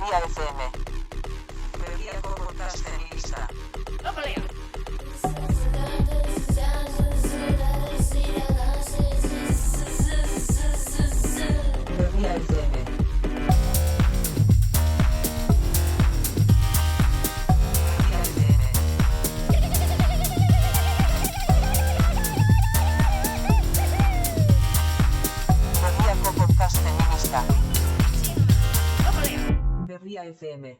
Berria FM. Berriako podcasten lista. Berria FM. Berriako podcasten lista. Berria FM.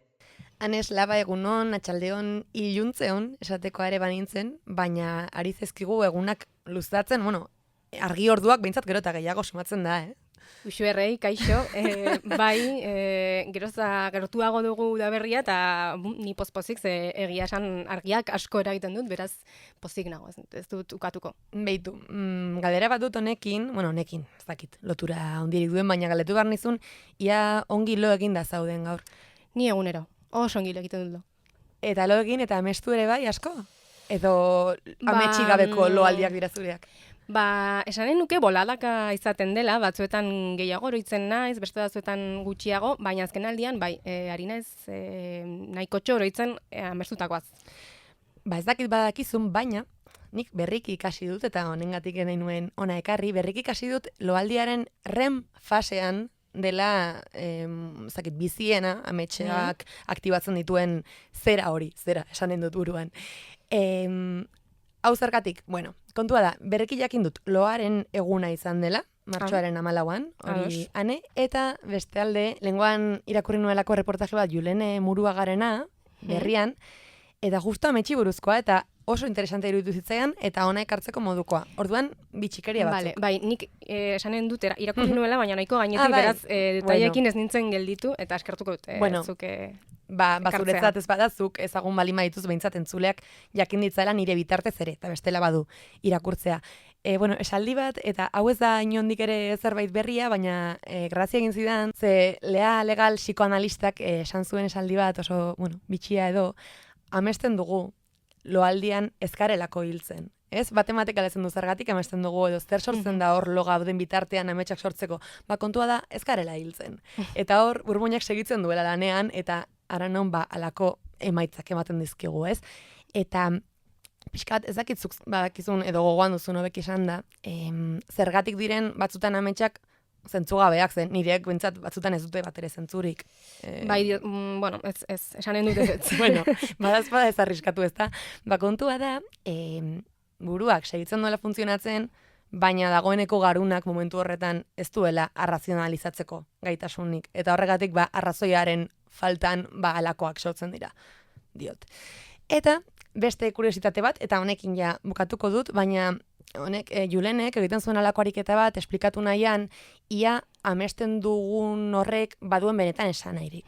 Anes laba egunon, atxaldeon, iluntzeon, esateko ere banintzen, baina ari zezkigu egunak luzatzen, argi orduak behintzat gero eta gehiago sumatzen da, Uxuerrei, kaixo, geroza gertuago dugu udaberria eta ni pozpozik ze egia esan argiak asko eragiten dut, beraz pozik nago, ez dut ukatuko. Beitu, galdera bat dut honekin, ez dakit, lotura hondirik duen, baina galdetu behar nizun, ia ongi lo eginda zauden gaur. Ni egunero, oso ongi egiten dut lo. Eta lo egin eta amestu ere bai asko? Edo ametsi gabeko loaldiak dira zureak? Esanen nuke boladaka izaten dela, batzuetan gehiago oroitzen naiz, beste batzuetan gutxiago, baina azken aldian, ari naiz nahikotxo oroitzen amertutakoaz. Ez dakit badakizun, baina nik berriki ikasi dut, eta honengatik nahi nuen ona ekarri, berriki ikasi dut loaldiaren REM fasean dela biziena, ametxeak aktibatzen dituen zera esanen dut buruan. Hau zergatik, kontua da, berriki jakin dut loaren eguna izan dela, martxoaren 14an, hori ane, eta beste alde, lenguan irakurri nuelako reportaje bat Julene Muruagarena, berrian, eta justo ametsi buruzkoa, eta oso interesante iruditu zitzaidan, eta ona ekartzeko modukoa. Orduan, bitxikeria batzuk. Bai, nik esanen dut irakurri nuela, baina nahiko gainetik, beraz, detaiekin ez nintzen gelditu, eta eskertuko dut, zuke... Zuretzat ez badazuk, ezagun balin badituz behintzat entzuleak jakin ditzala nire bitartez ere, eta bestela badu irakurtzea. Esaldi bat, eta hau ez da inondik ere zerbait berria, baina grazia egin zidan, ze Lea Legal psikoanalistak esan zuen esaldi bat, oso, bitxia edo, amesten dugu loaldian ezkarelako hiltzen. Ez, batematik alezen du zergatik amesten dugu, edo zer sortzen da hor lo gauden bitartean ametsak sortzeko. Kontua da, ezkarela hiltzen. Eta hor, burmuinak segitzen duela lanean, eta aranon alako emaitzak ematen dizkigu, ez? Eta pixkat ez dakitzuk badakizun edo gogoan duzun hobek esan da, zergatik diren batzutan ametsak zentzugabeak zen, nireak bentsat batzutan ez dute bat ere zentzurik. Ez, esanen dut ez. Badazpada ez arriskatu ez da. Kontua da, buruak segitzen duela funtzionatzen, baina dagoeneko garunak momentu horretan ez duela arrazionalizatzeko gaitasunik. Eta horregatik arrazoiaren faltan alakoak sortzen dira, diot. Eta beste kuriositate bat, eta honekin ja bukatuko dut, baina honek Julenek egiten zuen alako ariketa bat esplikatu nahian, ia amesten dugun horrek baduen benetan esan nahirik.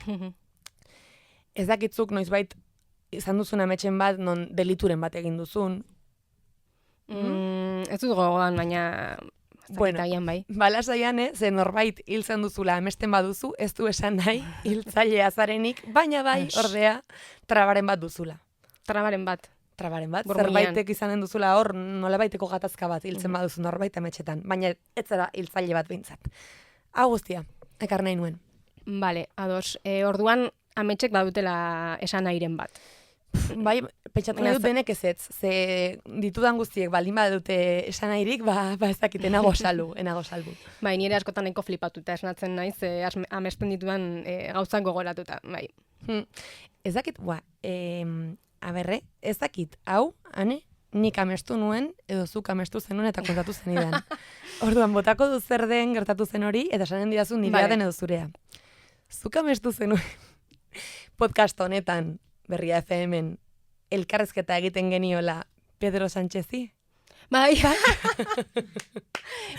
Ez dakitzuk noizbait izan duzun ametsen bat, non delituren bat egin duzun. Ez dut gogoan, baina... bai. Balasaian, ze norbait hiltzen duzula amesten baduzu, ez du esan nahi hiltzailea zarenik, baina bai, ordea, trabaren bat duzula. Trabaren bat. Zerbaitek izanen duzula hor, nolabaiteko gatazka bat hiltzen baduzu norbait ametxetan, baina ez zara hiltzaile bat behintzat. Hau guztia, ekar nahi nuen. Bale, ados, orduan ametxek badutela esan nahiren bat. Bai, pentsatu nahi dut denek ezetz, ze ditudan guztiek baldin badute esan nahirik, ez dakit, enago salbu. Bai, nire askotan nahiko flipatuta esnatzen naiz, amesten ditudan gauzak gogoratuta, bai. Ez dakit, ez dakit, hau, ane, nik amestu nuen, edo zuk amestu zenuen eta kontatu zenidan. Orduan, botako du zer den gertatu zen hori, eta esanen didazu nirea den edo zurea. Zuk amestu zenuen podcast honetan, Berria FM-en, elkarrezketa egiten geniola Pedro Sánchezi? Bai.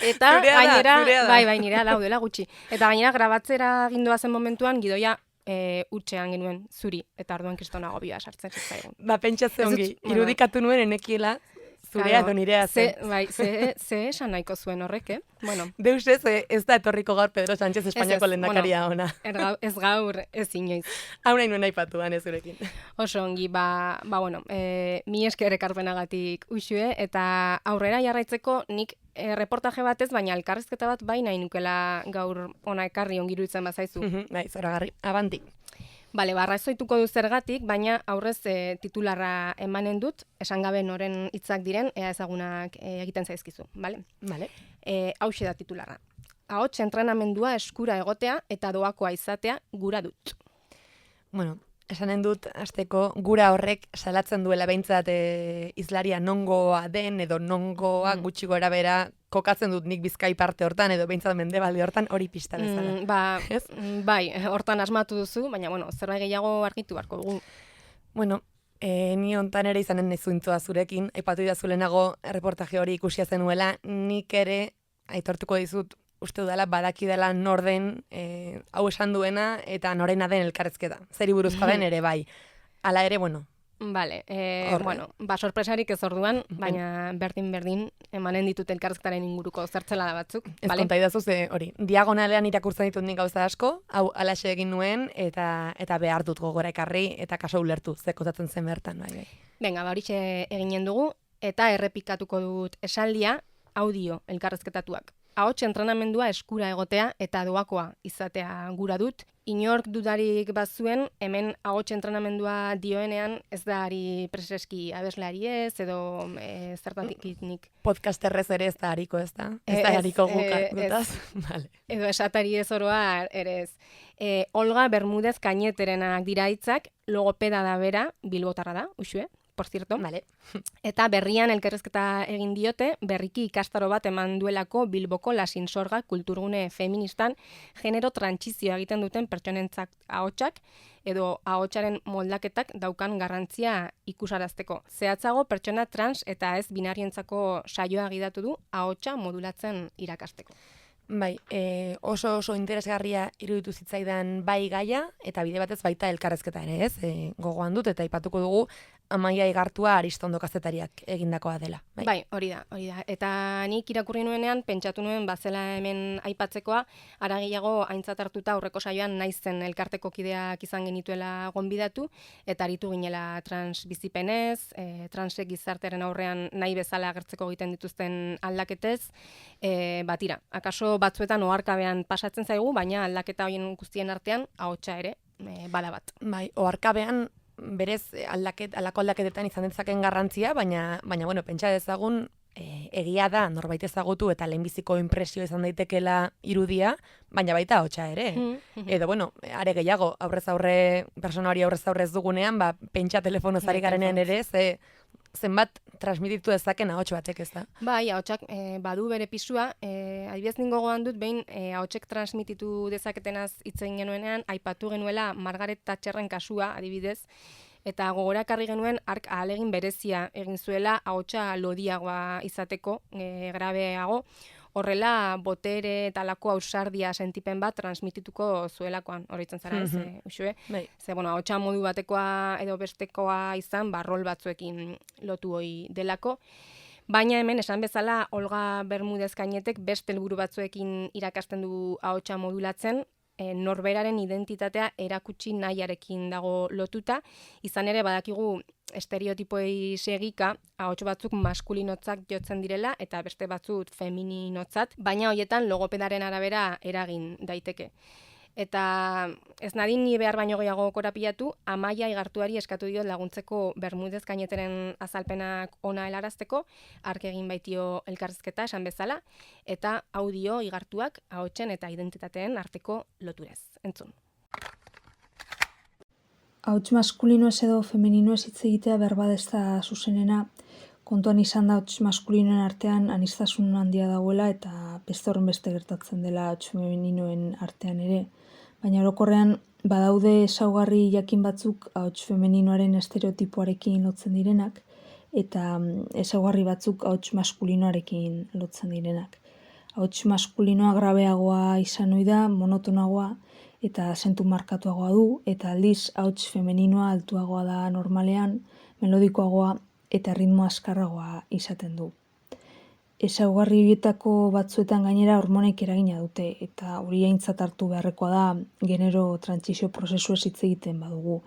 Eta gainera, bai, nirea daudela gutxi. Eta gainera grabatzera gindoa zen momentuan, gidoia utxean genuen zuri, eta orduan kristonago bioa sartzen zitzaigun. Pentsatze ongi, irudikatu nuen enekiela, zurea edo nirea zen. Ze esan nahiko zuen horrek, Deus ez da etorriko gaur Pedro Sánchez Espainiako lehendakaria ona. Ez gaur, ez inoiz. Hau nahi nuen aipatu da, zurekin. Oso ongi, mi esker ekarpenagatik uxue, eta aurrera jarraitzeko nik reportaje batez, baina elkarrizketa bat bai nahi nukela gaur ona ekarri ongiru izan bazaizu. Bai, zoragarri, abanti. Bale, arrazoituko du zergatik, baina aurrez titularra emanen dut, esan gabe noren hitzak diren, ea ezagunak egiten zaizkizu, bale? Vale. Hauxe da titularra. Ahots entrenamendua eskura egotea eta doakoa izatea gura dut. Bueno, esanen dut, hasteko gura horrek salatzen duela behintzat izlaria nongoa den edo nongoa gutxi gora bera kokatzen dut nik Bizkai parte hortan edo behintzat mendebalde hortan hori pista bezala. Bai, hortan asmatu duzu, baina bueno, zerbait gehiago argitu beharko dugu. Bueno, ni hontan ere izanen nezuintzoa zurekin, aipatu idazulenago erreportaje hori ikusia zenuela, nik ere aitortuko dizut uste dudala badaki dela nor den hau esan duena eta norena den elkarrezketa. Zeri buruzkoa den ere bai. Hala ere, bueno. Vale, sorpresarik ez orduan, baina berdin emanen ditut elkarrezketaren inguruko zertzela da batzuk. Ez konta idazu ze hori. Diagonalean irakurtzen ditut nik gauza asko, hau alaxe egin nuen eta behar dut gogora ekarri eta kaso ulertu, ze kotatzen zen bertan. Bai. Venga, horixe eginen dugu eta errepikatuko dut esaldia audio elkarrezketatuak. Ahots entrenamendua eskura egotea eta doakoa izatea gura dut. Inork dudarik bazuen, hemen ahots entrenamendua dioenean ez da ari preseski abeslari ez, edo zertatik nik. Podcasterrez ere ez da hariko ez da? Ez da hariko gutaz? Vale. Edo esatari ez oroa ere ez. Olga Bermúdez Kañeterenak dira hitzak, logopeda da bera, bilbotarra da, uxue, por cierto. Vale. Eta berrian elkarrezketa egin diote, berriki ikastaro bat eman duelako Bilboko Lasin Sorga kulturgune feministan genero trantsizioa egiten duten pertsonentzak ahotsak edo ahotsaren moldaketak daukan garrantzia ikusarazteko. Zehatzago pertsona trans eta ez binarientzako saioa gidatu du ahotsa modulatzen irakasteko. Bai, oso interesgarria iruditu zitzaidan bai gaia eta bide batez baita elkarrezketa ere, ez? Gogoan dut eta aipatuko dugu Amaia Igartua Aristondo kazetariak egindakoa dela. Bai, hori da. Eta nik irakurri nuenean pentsatu nuen bazela hemen aipatzekoa, ara gehiago aintzat hartuta aurreko saioan naizen elkarteko kideak izan genituela gonbidatu eta aritu ginela transbizipenez, transek gizartearen aurrean nahi bezala agertzeko egiten dituzten aldaketez, batira. Akaso batzuetan oharkabean pasatzen zaigu, baina aldaketa horien guztien artean ahotsa ere bada bat. Bai, oharkabean berez alako aldaketetan izan ditzaken garrantzia, baina bueno, pentsa dezagun egia da norbait ezagutu eta lehenbiziko inpresio izan daitekela irudia, baina baita ahotsa ere. Edo bueno, are gehiago, aurrez aurre persona hori aurrez aurre ez dugunean, pentsa telefonoz ari garenean ere, zenbat transmititu dezaken ahots batek, ez da? Bai, ahotsak badu bere pisua, adibidez gogoan dut behin ahotsek transmititu dezaketenaz hitz egin genuenean, aipatu genuela Margaret Thatcherren kasua, adibidez, eta gogora ekarri genuen hark ahalegin berezia egin zuela ahotsa lodiagoa izateko, grabeago, horrela botere eta lako ausardia sentipen bat transmitituko zuelakoan, horitzen zara ez, usue? Bai. Ze, bueno, ahotsa modu batekoa edo bestekoa izan, rol batzuekin lotu hoi delako. Baina hemen esan bezala Olga Bermúdez Kañetek beste helburu batzuekin irakasten du ahotsa modulatzen, norberaren identitatea erakutsi nahiarekin dago lotuta, izan ere badakigu estereotipoi segika, ahots batzuk maskulinotzak jotzen direla eta beste batzuk femininotzat, baina hoietan logopedaren arabera eragin daiteke. Eta ez nadin ni behar baino gehiago korapilatu, Amaia Igartuari eskatu diot laguntzeko Bermúdez Kañeteren azalpenak ona helarazteko, hark egin baitio elkarrizketa esan bezala, eta audio Igartuak ahotsen eta identitateen arteko loturez. Entzun. Ahots maskulinoez edo femeninoez hitz egitea berba ez da zuzenena, kontuan izan da ahots maskulinoen artean aniztasun handia dagoela eta beste horren beste gertatzen dela ahots femeninoen artean ere. Baina orokorrean badaude ezaugarri jakin batzuk ahots femeninoaren estereotipoarekin lotzen direnak eta ezaugarri batzuk ahots maskulinoarekin lotzen direnak. Ahots maskulinoa grabeagoa izan ohi da, monotonagoa eta azentu markatuagoa du, eta aldiz ahots femeninoa altuagoa da normalean, melodikoagoa eta ritmo azkarragoa izaten du. Ezaugarri horietako batzuetan gainera hormonek eragina dute, eta hori aintzat hartu beharrekoa da genero trantsizio prozesuez hitz egiten badugu.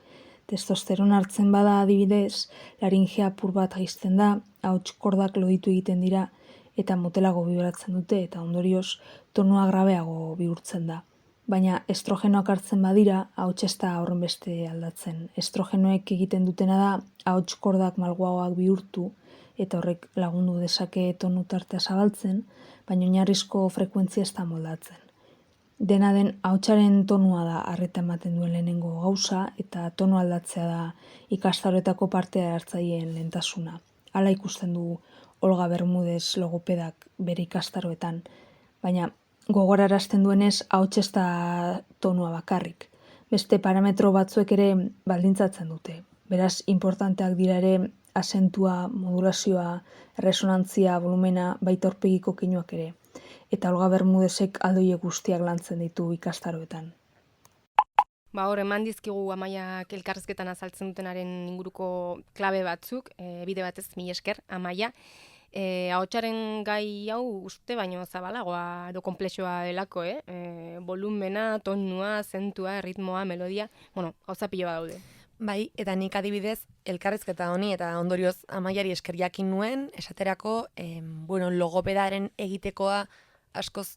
Testosterona hartzen bada adibidez, laringea apur bat jaisten da, ahots kordak loditu egiten dira, eta motelago bibratzen dute, eta ondorioz tonua grabeago bihurtzen da. baina estrogenoak hartzen badira, ahots ez da horrenbeste aldatzen. Estrogenoek egiten dutena da ahots kordak malguagoak bihurtu eta horrek lagundu dezake tonu tartea zabaltzen, baina oinarrizko frekuentzia ez da moldatzen. Dena den, ahotsaren tonua da arreta ematen duen lehenengo gauza eta tonu aldatzea da ikastaroetako parte hartzaileen lehentasuna. Hala ikusten du Olga Bermudez logopedak bere ikastaroetan, baina gogorarazten duenez ahots ez da tonua bakarrik. Beste parametro batzuek ere baldintzatzen dute. Beraz, importanteak dira ere azentua, modulazioa, erresonantzia, volumena, baita aurpegiko keinuak ere. Eta Olga Bermudezek aldoiek guztiak lantzen ditu ikastaroetan. Hor, eman dizkigu Amaiak elkarrizketan azaltzen dutenaren inguruko klabe batzuk, bide batez, mila esker, Amaia. Ahotsaren gai hau uste baino zabalagoa edo konplexoa delako, volumena, tonua, zentua, ritmoa, melodia, gauza pilo bat daude. Bai, eta nik adibidez, elkarrizketa honi eta ondorioz Amaiari esker jakin nuen, esaterako, logopedaren egitekoa askoz,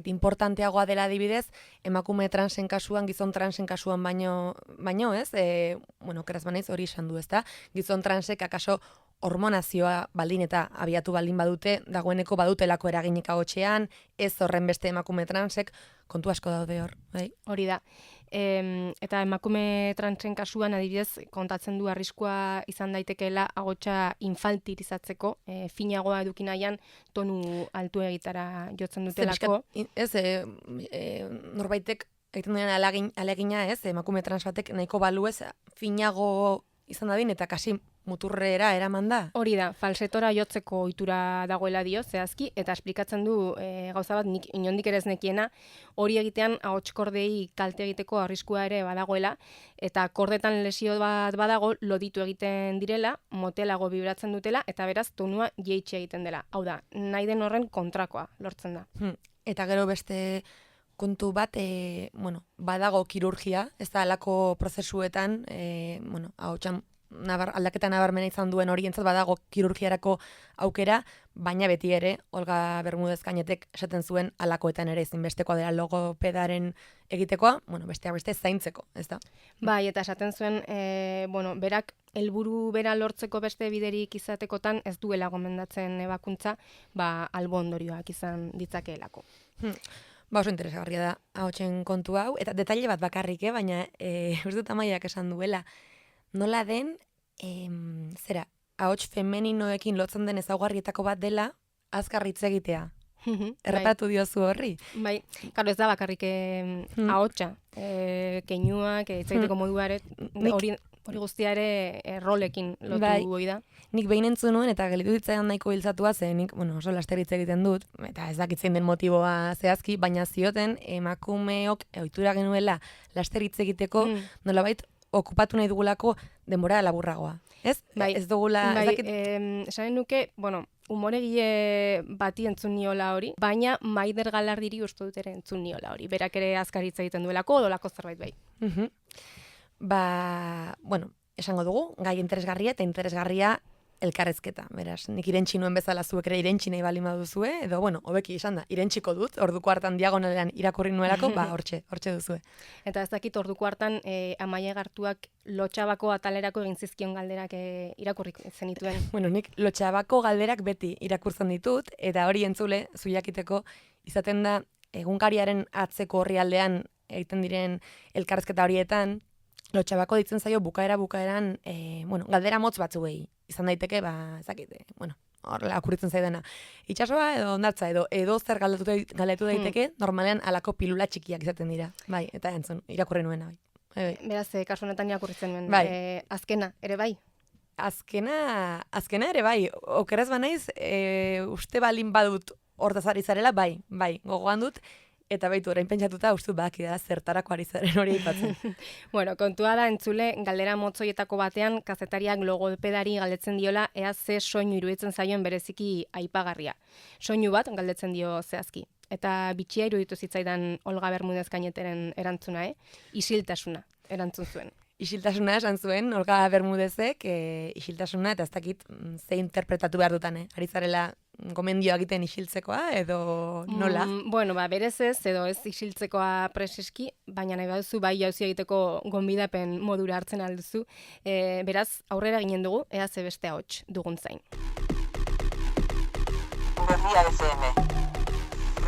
importanteagoa dela adibidez, emakume transen kasuan, gizon transen kasuan baino ez, keraz banaiz hori esan du, ezta? Gizon transek akaso hormonazioa baldin eta abiatu baldin badute, dagoeneko badutelako eraginik ahotsean, ez horren beste emakume transek, kontu asko daude hor, bai? Hori da. Eta emakume transen kasuan adibidez kontatzen du arriskua izan daitekeela ahotsa infantilizatzeko, finagoa eduki nahian tonu altu egitara jotzen dutelako. Norbaitek egiten duen alegina ez, emakume trans batek nahiko balu ez, finago izan dadin eta kasi muturrera eraman da. Hori da, falsetora jotzeko ohitura dagoela dio, zehazki, eta esplikatzen du gauza bat nik inondik ere ez nekiena, hori egitean ahots kordei kalte egiteko arriskua ere badagoela, eta kordetan lesio bat badago loditu egiten direla, motelago bibratzen dutela, eta beraz tonua jeitsi egiten dela. Hau da, nahi den horren kontrakoa lortzen da. Eta gero beste kontu bat, badago kirurgia, ez da halako prozesuetan, ahotsan aldaketa nabarmena izan duen horientzat badago kirurgiarako aukera, baina beti ere Olga Bermudez Gainetek esaten zuen halakoetan ere ezinbestekoa dela logopedaren egitekoa, besteak beste zaintzeko, ez da? Bai, eta esaten zuen, berak helburu bera lortzeko beste biderik izatekotan ez duela gomendatzen ebakuntza, albo ondorioak izan ditzakeelako. Oso interesgarria da ahotsen kontu hau, eta detaile bat bakarrik, baina uste dut Amaiak esan duela, nola den, ahots femeninoekin lotzen den ezaugarrietako bat dela, azkar hitz egitea. Errepatu diozu horri? Bai, karo ez da bakarrik ahotsa, keinuak, hitz egiteko moduare, hori guztia ere rolekin lotu goi da. Nik behin entzun nuen eta gelitu ditzaidan nahiko hiltzatua zen, nik oso laster hitz egiten dut, eta ez dakitzen den motiboa zehazki, baina zioten emakumeok ohitura genuela laster hitz egiteko, nolabait okupatu nahi dugulako denbora laburragoa. Ez? Bai, ez dugula... esanen nuke, umoregile bati entzun niola hori, baina Maider Galardiri uste dut ere entzun niola hori. Berak ere azkaritza egiten duelako, odolako zerbait bai. Esango dugu, gai interesgarria eta interesgarria elkarrezketa. Beraz, nik irentsi nuen bezala zuek ere irentsi nahi bali maduzue, edo, hobeki izan da, irentsiko dut, orduko hartan diagonalean irakurri nuelako, hortxe duzue. Eta ez dakit orduko hartan Amaia Gartuak Lotxabako atalerako egin zizkion galderak irakurri zenituen. Nik Lotxabako galderak beti irakurtzen ditut, eta hori entzule, zuiakiteko, izaten da, egunkariaren atzeko horrialdean egiten diren elkarrezketa horietan, Lotxabako ditzen zaio bukaeran, galdera motz batzuei. Izan daiteke, horrela akurritzen zaidana. Itxasoa edo ondartza edo zer galdetu daiteke, normalean alako pilula txikiak izaten dira. Bai, eta entzun, irakurri nuena. Bai. Beraz, kasu honetan irakurritzen nuen. Bai. Azkena, ere bai? Azkena ere bai. Okeraz banaiz, uste balin badut hortaz ari zarela, bai, gogoan dut. Eta baitu orain pentsatuta uste badakidea zertarako ari zaren hori aipatzen. Kontua da entzule galdera motzoietako batean kazetariak logopedari galdetzen diola ea ze soinu iruditzen zaioen bereziki aipagarria. Soinu bat galdetzen dio zehazki. Eta bitxia iruditu zitzaidan Olga Bermudez Gaineteren erantzuna, isiltasuna erantzun zuen. Isiltasuna esan zuen, Olga Bermudezek, isiltasuna, eta ez dakit ze interpretatu behar dutan, ari zarela gomendioa egiten isiltzekoa, edo nola? Bueno, berez ez, edo ez isiltzekoa preseski, baina nahi baduzu bai jauzi egiteko gonbidapen modura hartzen alduzu. Beraz, aurrera ginen dugu, ea ze beste ahots dugun zain. Berria FM.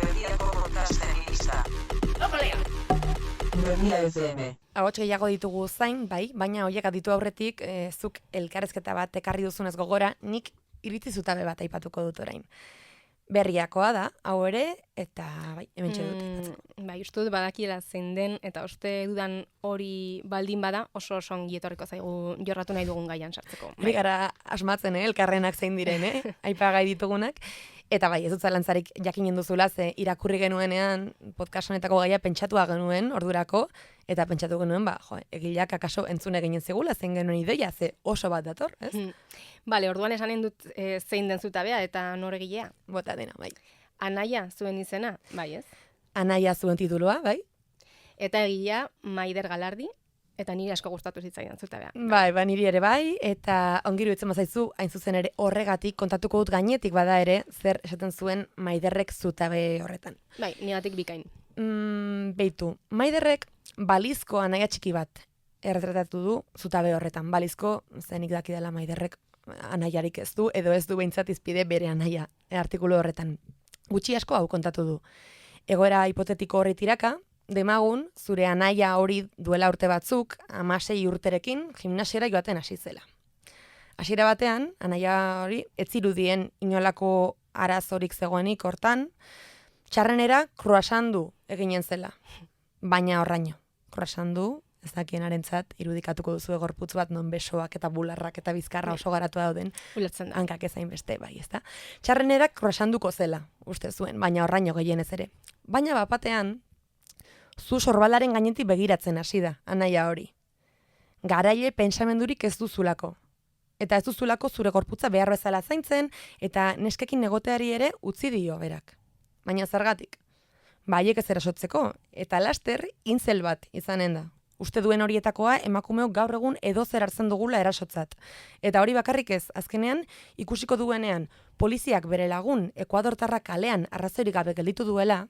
Berriako podcasten lista. Berria FM. Ahots gehiago ditugu zain, bai, baina horiek aditu aurretik, zuk elkarrezketa bat ekarri duzunez gogora, nik iritzi zutabe bat aipatuko dut orain. Berriakoa da, hau ere, eta bai, hementxe dut aipatzeko. Bai, uste dut badakiela zein den, eta uste dudan hori baldin bada, oso ongi etorriko zaigu jorratu nahi dugun gaian sartzeko. Hori gara asmatzen, elkarrenak zein diren, aipagai ditugunak. Eta bai, ez dut zalantzarik jakinen duzula, ze irakurri genuenean podcast honetako gaia pentsatua genuen ordurako, eta pentsatu genuen, egileak akaso entzun eginen zigula, zein genuen ideia, ze oso bat dator, ez? Bale, orduan esanen dut zein den zutabea eta nor egilea. Bota dena, bai. Anaia zuen izena, bai ez? Anaia zuen titulua, bai? Eta egilea Maider Galardi, eta nire asko gustatu zitzaidan zutabea. Bai, niri ere bai, eta ongiru itzen bazaizu, hain zuzen ere horregatik, kontatuko dut gainetik bada ere, zer esaten zuen Maiderrek zutabe horretan. Bai, nigatik bikain. Beitu, Maiderrek balizko anaia txiki bat erretratatu du zutabe horretan. Balizko, zenik daki dela Maiderrek anaiarik ez du, edo ez du behintzat izpide bere anaia, artikulu horretan. Gutxi asko hau kontatu du. Egoera hipotetiko horri tiraka, demagun, zure anaia hori duela urte batzuk, 16 urterekin, gimnasiera joaten hasi zela. Hasiera batean, anaia hori, ez zirudien inolako arazorik zegoenik hortan, txarrenera kroasandu eginen zela. Baina horraino, kroasandu, ez dakienarentzat, irudikatuko duzu gorputz bat non besoak eta bularrak eta bizkarra oso garatu dauden, Ulertzen da. hankak ezain beste, bai, ezta? Txarrenerak kroasanduko zela, uste zuen, baina horraino gehienez ere. Baina bapatean, zu sorbalaren gainetik begiratzen hasi da, anaia hori. Garaile pentsamendurik ez duzulako. Eta ez duzulako zure gorputza behar bezala zaintzen, eta neskekin negoteari ere utzi dio berak. Baina zergatik? Haiek ez erasotzeko, eta laster intzel bat izanen da. Uste duen horietakoa emakumeok gaur egun edozer hartzen dugula erasotzat. Eta hori bakarrik ez, azkenean ikusiko duenean poliziak bere lagun ekuadortarrak kalean arrazoirik gabe gelditu duela,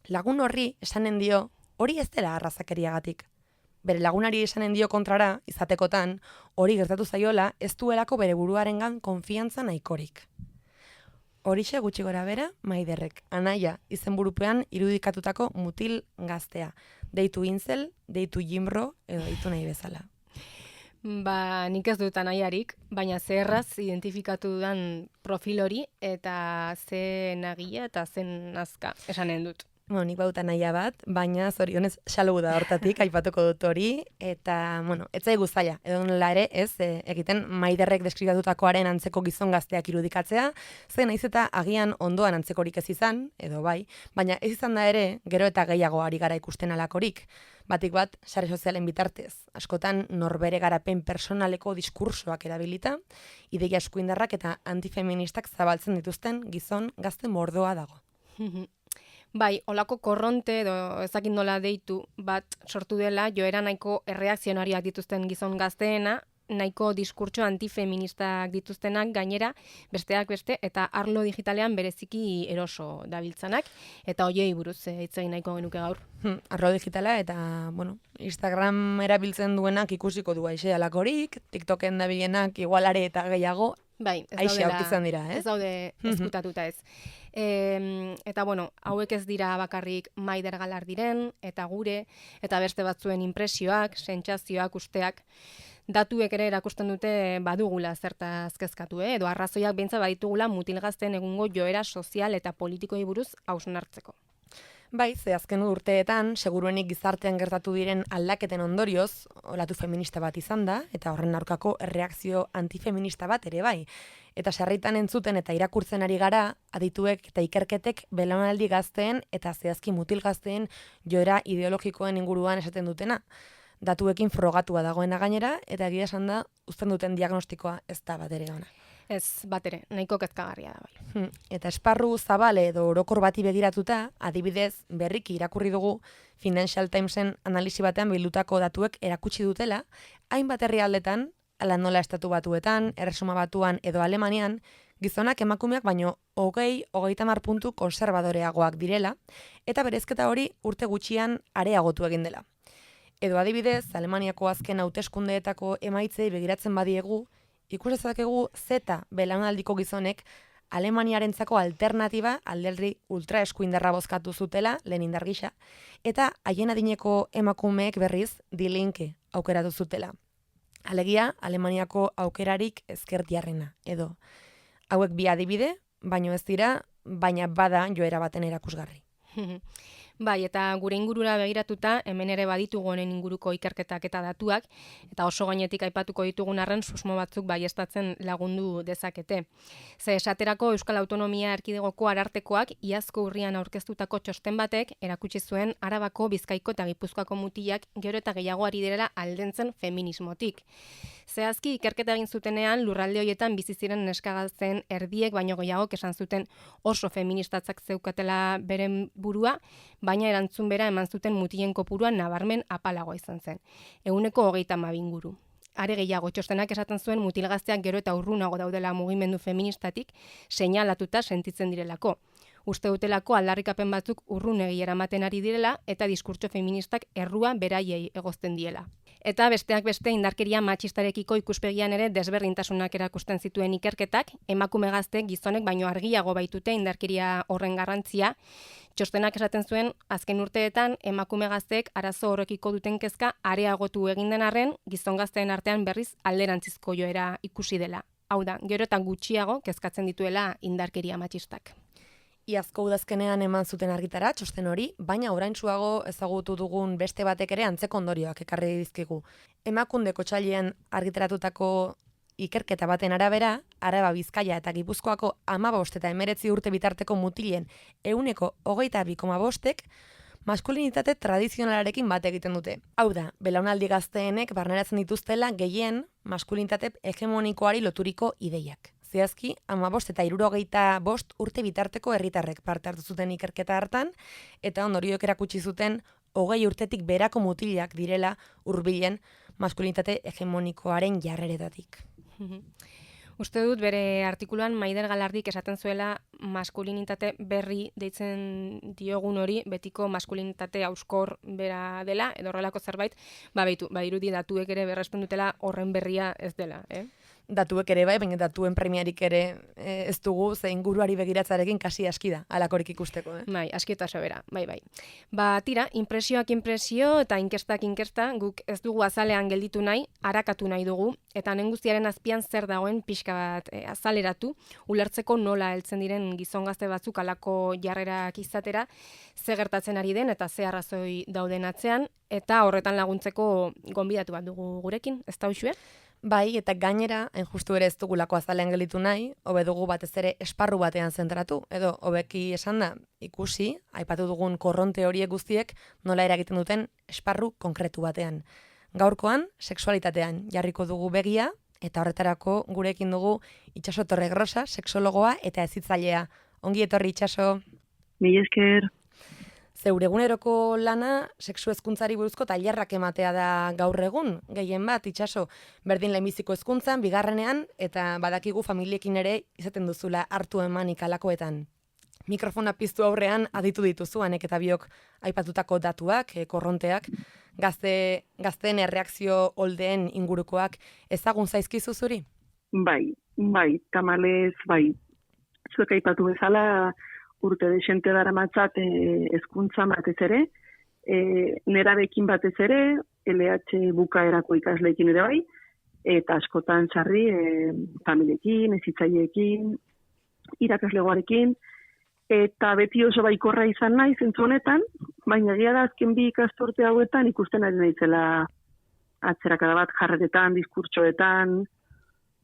lagun horri esanen dio hori ez dela arrazakeriagatik. Bere lagunari esanen dio kontrara, izatekotan, hori gertatu zaiola ez duelako bere buruarengan konfiantza nahikorik. Horixe gutxi gora bera, Maiderrek, anaia izenburupean irudikatutako mutil gaztea. Deitu intzel, deitu jimbro, edo deitu nahi bezala. Nik ez dut anaiarik, baina zerraz identifikatu dudan profil hori, eta ze nagia eta zen nazka esanen dut. Nik badut anaia bat, baina zorionez xalogu da hortatik, aipatuko dut hori, eta, ez zaigu zaila, edo nola ere, ez, egiten Maiderrek deskribatutakoaren antzeko gizon gazteak irudikatzea, zen naiz eta agian ondoan antzekorik ez izan, edo bai, baina ez izan da ere, gero eta gehiago ari gara ikusten alakorik. Batik bat, sare sozialen bitartez, askotan norbere garapen personaleko diskursoak erabilita, ideia eskuindarrak eta antifeministak zabaltzen dituzten gizon gazte mordoa dago. Bai, olako korronte edo ezakit nola deitu bat sortu dela, joera nahiko erreakzionariak dituzten gizon gazteena, nahiko diskurtso antifeministak dituztenak gainera, besteak beste, eta arlo digitalean bereziki eroso dabiltzanak, eta hoiei buruz hitz egin nahiko genuke gaur. Arlo digitala eta, Instagram erabiltzen duenak ikusiko du aixe alakorik, TikToken dabilenak igualare eta gehiago, bai, aixe aurkitzen dira, ez daude ezkutatuta ez. Eta hauek ez dira bakarrik Maider Galardiren, eta gure, eta beste batzuen inpresioak, sentsazioak, usteak, datuek ere erakusten dute badugula zertaz kezkatu, edo arrazoiak beintza baditugula mutilgazten egungo joera sozial eta politikoi buruz hausnartzeko. Bai, ze azken urteetan, seguruenik gizartean gertatu diren aldaketen ondorioz, olatu feminista bat izan da, eta horren aurkako erreakzio antifeminista bat ere bai. Eta sarritan entzuten eta irakurtzen ari gara, adituek eta ikerketek belaunaldi gazteen eta zehazki mutil gazteen joera ideologikoen inguruan esaten dutena. Datuekin frogatua dagoena gainera, eta egia esan da, uzten duten diagnostikoa ez da bat ere ona. Ez bat ere, nahiko kezkagarria da bai. Eta esparru zabale edo orokor bati begiratuta, adibidez, berriki irakurri dugu Financial Timesen analisi batean bildutako datuek erakutsi dutela, hainbat herrialdetan, ala nola estatu batuetan, Erresuma Batuan edo Alemanian, Gizonak emakumeak baino 20-30 puntu konservadoreagoak direla, eta bereizketa hori urte gutxian areagotu egin dela. Edo adibidez, Alemaniako azken hauteskundeetako emaitzei begiratzen badiegu, ikus dezakegu zeta belaunaldiko gizonek Alemaniarentzako alternatiba alderdi ultraeskuindarra bozkatu zutela, lehen indar gisa, eta haien adineko emakumeek berriz Die Linke aukeratu zutela. Alegia, Alemaniako aukerarik ezkertiarrena, edo. Hauek bi adibide, baino ez dira, baina bada joera baten erakusgarri. Bai, eta gure ingurura begiratuta, hemen ere baditugu honen inguruko ikerketak eta datuak, eta oso gainetik aipatuko ditugun arren susmo batzuk baiestatzen lagundu dezakete. Ze esaterako Euskal Autonomia Erkidegoko Arartekoak iazko urrian aurkeztutako txosten batek erakutsi zuen Arabako, Bizkaiko eta Gipuzkoako mutilak gero eta gehiago ari direla aldentzen feminismotik. Zehazki ikerketa egin zutenean lurralde horietan bizi ziren neskagazten erdiek baino gehiago esan zuten oso feministatzak zeukatela beren burua, baina erantzun bera eman zuten mutilen kopurua nabarmen apalagoa izan zen. 130 inguru. Are gehiago, txostenak esaten zuen mutilgazteak gero eta urrunago daudela mugimendu feministatik seinalatuta sentitzen direlako. Uste dutelako aldarrikapen batzuk urrunegi eramaten ari direla eta diskurtso feministak errua beraiei egozten diela. Eta besteak beste indarkeria matxistarekiko ikuspegian ere desberdintasunak erakusten zituen ikerketak, emakume gazte gizonek baino argiago baitute indarkeria horren garrantzia. Txostenak esaten zuen, azken urteetan emakume gazteek arazo horrekiko duten kezka areagotu egin den arren, gizon gazteen artean berriz alderantzizko joera ikusi dela. Hau da, gero eta gutxiago kezkatzen dituela indarkeria matxistak. Iazko udazkenean eman zuten argitara txosten hori, baina oraintsuago ezagutu dugun beste batek ere antzeko ondorioak ekarri dizkigu. Emakundeko otsailean argitaratutako ikerketa baten arabera, Araba, Bizkaia eta Gipuzkoako 15 eta 19 urte bitarteko mutilen 22,5ek maskulinitate tradizionalarekin bat egiten dute. Hau da, belaunaldi gazteenek barneratzen dituztela gehien maskulinitate hegemonikoari loturiko ideiak. Zehazki, 15 eta 65 urte bitarteko herritarrek parte hartu zuten ikerketa hartan, eta ondorioek erakutsi zuten 20 urtetik berako mutilak direla hurbilen maskulinitate hegemonikoaren jarreretatik. Uste dut bere artikuluan Maider Galardik esaten zuela maskulinitate berri deitzen diogun hori betiko maskulinitate hauskor bera dela, edo horrelako zerbait, irudi datuek ere berresten dutela horren berria ez dela, Datuek ere bai, baina datuen premiarik ere ez dugu, ze inguruari begiratzarekin kasi aski da, alakorik ikusteko. Bai, aski eta sobera, bai. Tira, inpresioak inpresio eta inkestak inkesta, guk ez dugu azalean gelditu nahi, arakatu nahi dugu, eta honen guztiaren azpian zer dagoen pixka bat azaleratu, ulertzeko nola heltzen diren gizon gazte batzuk alako jarrerak izatera, ze gertatzen ari den eta ze arrazoi dauden atzean, eta horretan laguntzeko gonbidatu bat dugu gurekin, ez da uxue? Bai, eta gainera, justu ere ez dugulako azalean gelditu nahi, hobe dugu batez ere esparru batean zentratu, edo hobeki esan da, ikusi, aipatu dugun korronte horiek guztiek nola eragiten duten esparru konkretu batean. Gaurkoan, sexualitatean jarriko dugu begia, eta horretarako gurekin dugu Itxaso Torregrosa, sexologoa eta hezitzailea. Ongi etorri Itxaso. Mila esker. Zeure eguneroko lana sexu hezkuntzari buruzko tailerrak ematea da gaur egun, gehien bat, Itxaso, berdin lehenbiziko hezkuntzan, bigarrenean, eta badakigu familiekin ere izaten duzula hartu emanik alakoetan. Mikrofona piztu aurrean aditu dituzu, Anek eta biok aipatutako datuak, korronteak, gazteen erreakzio oldeen ingurukoak ezagun zaizkizu zuri? Bai, tamalez, bai. Zuek aipatu bezala, urte desente daramatzat hezkuntza batez ere, nerabekin batez ere, LH bukaerako ikasleekin ere bai, eta askotan sarri familiekin, hezitzaileekin, irakaslegoarekin, eta beti oso baikorra izan nahi zentzu honetan, baina egia da azken bi ikasturte hauetan ikusten ari naizela atzerakada bat jarretetan, diskurtsoetan,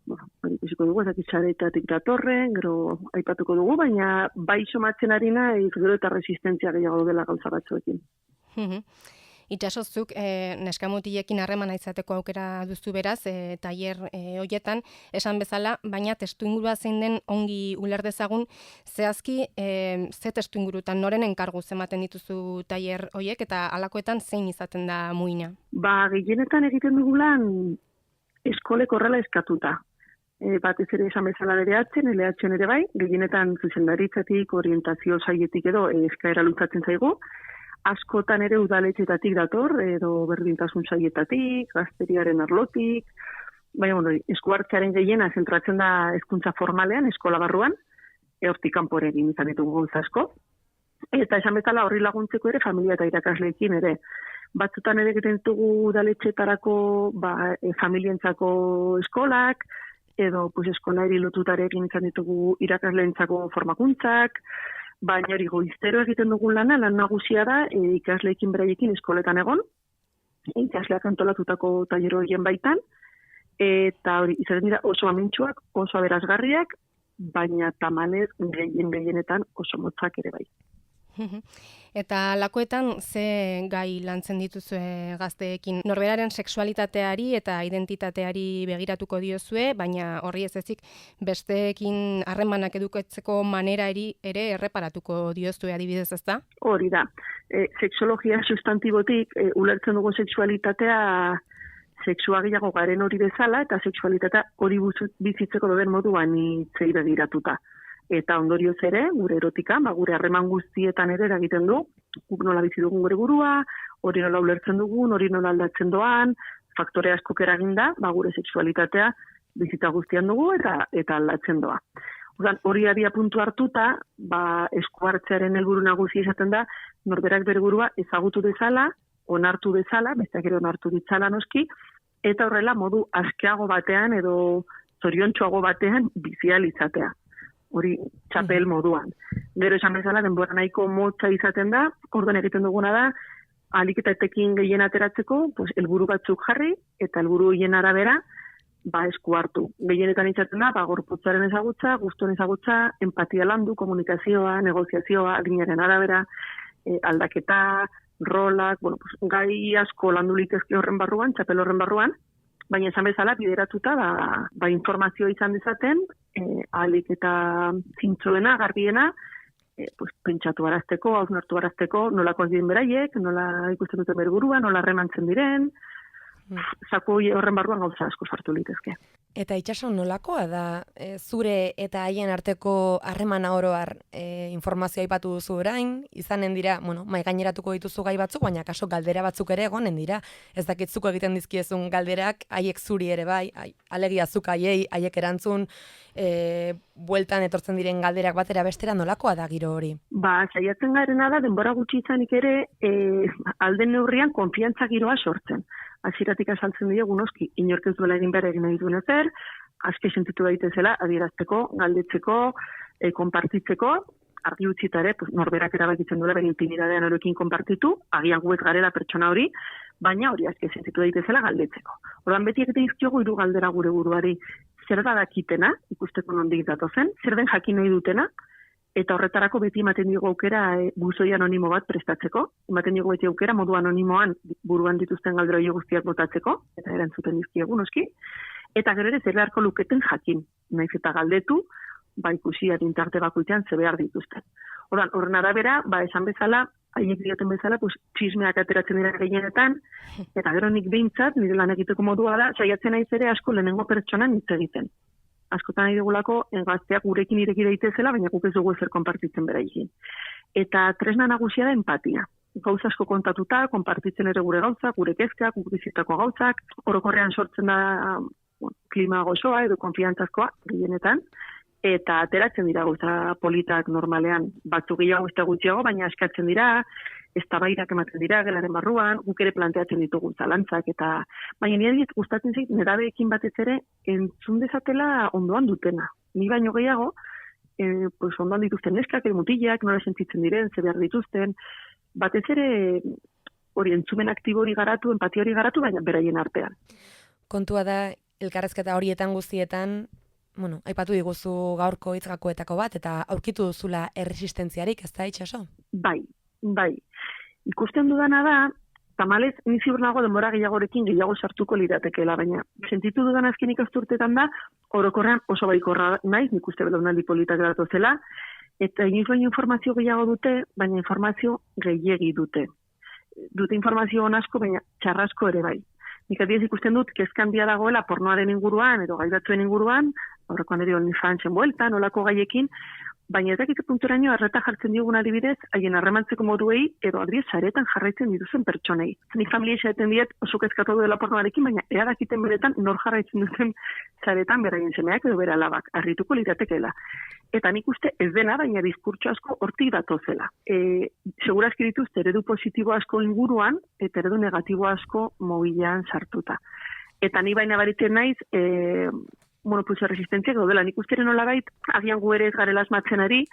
ikusiko dugu, ezakitxaretatik datorren, gero aipatuko dugu, baina bai somatzen ari naiz gero eta resistentzia gehiago dela gauza batzuekin. Itxasozuk neskamutilekin harremana izateko aukera duzu beraz, tailer hoietan, esan bezala, baina testuingurua zein den ongi uler dezagun, zehazki ze testuingurutan noren enkargu ematen dituzu tailer hoiek eta halakoetan zein izaten da muina? Gehienetan egiten dugu lan eskolek horrela eskatuta. batez ere esan bezala LH-en ere bai, gehienetan zuzendaritzatik, orientazio saietik edo eskaera luzatzen zaigu, askotan ere udaletxetatik dator, edo berdintasun saietatik, gazteriaren arlotik, baina, eskuartzearen gehiena zentratzen da hezkuntza formalean, eskola barruan, hortik kanpora egin izan ditugu gauza asko. Eta esan bezala horri laguntzeko ere familia eta irakasleekin ere. Batzutan ere egiten ditugu udaletxetarako familientzako eskolak, edo eskolari lotutare egin izan ditugu irakasleentzako formakuntzak, baina hori goiztero egiten dugun lan nagusia da ikasleekin beraiekin eskoletan egon, ikasleak antolatutako taller horien baitan, eta hori izaten dira oso amintsuak, oso aberasgarriak, baina tamalez gehienetan oso motzak ere bai. Eta lakoetan ze gai lantzen dituzue gazteekin? Norberaren sexualitateari eta identitateari begiratuko diozue, baina horri ez ezik besteekin harremanak edukitzeko maneraeri ere erreparatuko diozue adibidez, ezta? Hori da. Sexologia sustantibotik ulertzen dugu sexualitatea sexua gehiago garen hori bezala eta sexualitatea hori bizitzeko doden moduan itzei begiratuta. Eta ondorioz ere, gure erotika, gure harreman guztietan ere eragiten du, guk nola bizi dugun gure burua, hori nola ulertzen dugun, hori nola aldatzen doan, faktore askok eraginda, gure sexualitatea bizitza guztian dugu eta aldatzen doa. Hori abia puntu hartuta, esku hartzearen helburu nagusia izaten da, norberak bere burua ezagutu dezala, onartu dezala, besteak ere onartu ditzala noski, eta horrela modu askeago batean edo zoriontsuago batean bizial izatea. Hori txapel moduan. Gero esan bezala, denbora nahiko motza izaten da, orduan egiten duguna da, ahalik eta etekin gehien ateratzeko, helburu batzuk jarri, eta helburu hien arabera, esku hartu. Gehienetan izaten da, gorputzaren ezagutza, gustuen ezagutza, empatia landu, komunikazioa, negoziazioa, adinaren arabera, aldaketa, rolak, gai asko landu litezke horren barruan, txapel horren barruan, baina esan bezala bideratuta informazioa izan dezaten, ahalik eta zintzoena, garbiena, pentsatu arazteko, hausnartu arazteko, nolako diren beraiek, nola ikusten duten berburua, nola harremantzen diren, zaku horren barruan gauza asko sartu litezke. Eta Itxaso, nolakoa da zure eta haien arteko harremana oro har informazioa aipatu duzu orain, izanen dira, mai gaineratuko dituzu gai batzuk, baina kaso galdera batzuk ere egonen dira. Ez dakitzuko egiten dizkiezun galderak, haiek zuri ere bai, alegia zuk haiek erantzun, bueltan etortzen diren galderak batera bestera, nolakoa da giro hori? Saiatzen garena da, denbora gutxi izanik ere, alden neurrian konfiantza giroa sortzen. Hasieratik azaltzen diogu noski, inork ez duela egin behar egin nahi duen ezer, aske sentitu daitezela, adierazteko, galdetzeko, konpartitzeko, argi utzitare, norberak erabakitzen duela bere intimidadean horrekin konpartitu, agian guet garela pertsona hori, baina hori aske sentitu daitezela galdetzeko. Orduan beti egiten dizkiogu 3 galdera gure buruari, zer da dakitena, ikusteko nondik datozen, zer den jakin nahi dutena, eta horretarako beti ematen digu aukera buzoi anonimo bat prestatzeko, ematen digu beti aukera modu anonimoan buruan dituzten galdera guztiak botatzeko, eta erantzuten dizkiegu noski, eta gero ere zer beharko luketen jakin, naiz eta galdetu, ikusi adintarte bakoitzean ze behar dituzten. Horren arabera, esan bezala, haiek dioten bezala, txismeak ateratzen dira gehienetan, eta gero nik behintzat, nire lan egiteko modua da, saiatzen naiz ere asko lehenengo pertsonan hitz egiten. Askotan nahi dugulako, gazteak gurekin ireki daitezela, baina guk ez dugu ezer konpartitzen beraikin. Eta tresna nagusia da empatia. Gauza asko kontatuta, konpartitzen ere gure gauzak, gure kezkak, gure bizitako gauzak, orokorrean sortzen da klima gozoa edo konfiantzazkoa, gehienetan, eta ateratzen dira gauza politak normalean, batzuk gehiago ez da gutxiago, baina eskatzen dira, eztabaidak ematen dira gelaren barruan, guk ere planteatzen ditugu zalantzak, eta baina nire gustatzen zait, nerabeekin batez ere, entzun dezatela ondoan dutena. Ni baino gehiago, ondoan dituzten neskak, mutilak, nola sentitzen diren, ze behar dituzten, batez ere hori entzumen aktibo hori garatu, empatia hori garatu, baina beraien artean. Kontua da, elkarrezketa horietan guztietan, aipatu diguzu gaurko hitzgakoetako bat, eta aurkitu duzula erresistentziarik, ez da, Itxaso? Bai. Ikusten dudana da, tamalez, ni ziur nago denbora gehiagorekin gehiago sartuko liratekeela, baina sentitu dudan azken ikasturtetan da, orokorrean oso baikorra naiz, nik uste belaunaldi politak datozela, eta inoiz baino informazio gehiago dute, baina informazio gehiegi dute. Dute informazio asko, baina txarrasko ere bai. nik adiez ikusten dut, kezka handia dagoela pornoaren inguruan, edo gai batzuen inguruan, aurrekoan ere OnlyFansen bueltan, olako gaiekin, baina ez dakite punturaino arreta jartzen diogun adibidez, haien harremantzeko moduei, edo adibidez saretan jarraitzen dituzen pertsonei. Nik familia esaten diet, oso kezkatu duela pornoarekin, baina ea dakiten beretan nor jarraitzen duten saretan beraien semeak edo bera alabak, harrituko liratekeela. Eta nik uste ez dena, baina diskurtso asko hortik datozela. Segurazki dituzte eredu positibo asko inguruan, eta eredu negatibo asko mobilean sartuta. Eta ni baina baritzen naiz, monopulsio resistentziak daudela. Nik usteren nolabait, agian gu ere ez garela asmatzen ari,